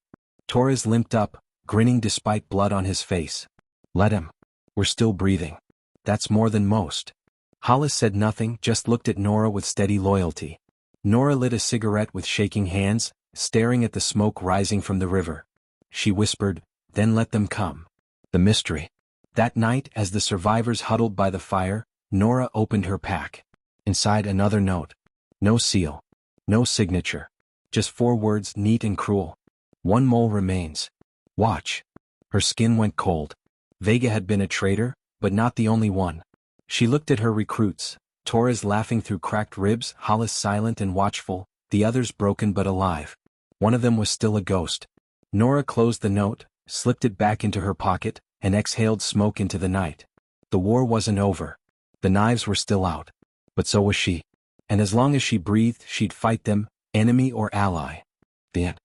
Torres limped up, grinning despite blood on his face. "Let him. We're still breathing. That's more than most." Hollis said nothing, just looked at Nora with steady loyalty. Nora lit a cigarette with shaking hands, staring at the smoke rising from the river. She whispered, "Then let them come." The mystery. That night, as the survivors huddled by the fire, Nora opened her pack. Inside, another note. No seal. No signature. Just 4 words, neat and cruel. "One mole remains. Watch." Her skin went cold. Vega had been a traitor, but not the only one. She looked at her recruits, Torres laughing through cracked ribs, Hollis silent and watchful, the others broken but alive. One of them was still a ghost. Nora closed the note, slipped it back into her pocket, and exhaled smoke into the night. The war wasn't over. The knives were still out. But so was she. And as long as she breathed, she'd fight them, enemy or ally. The end.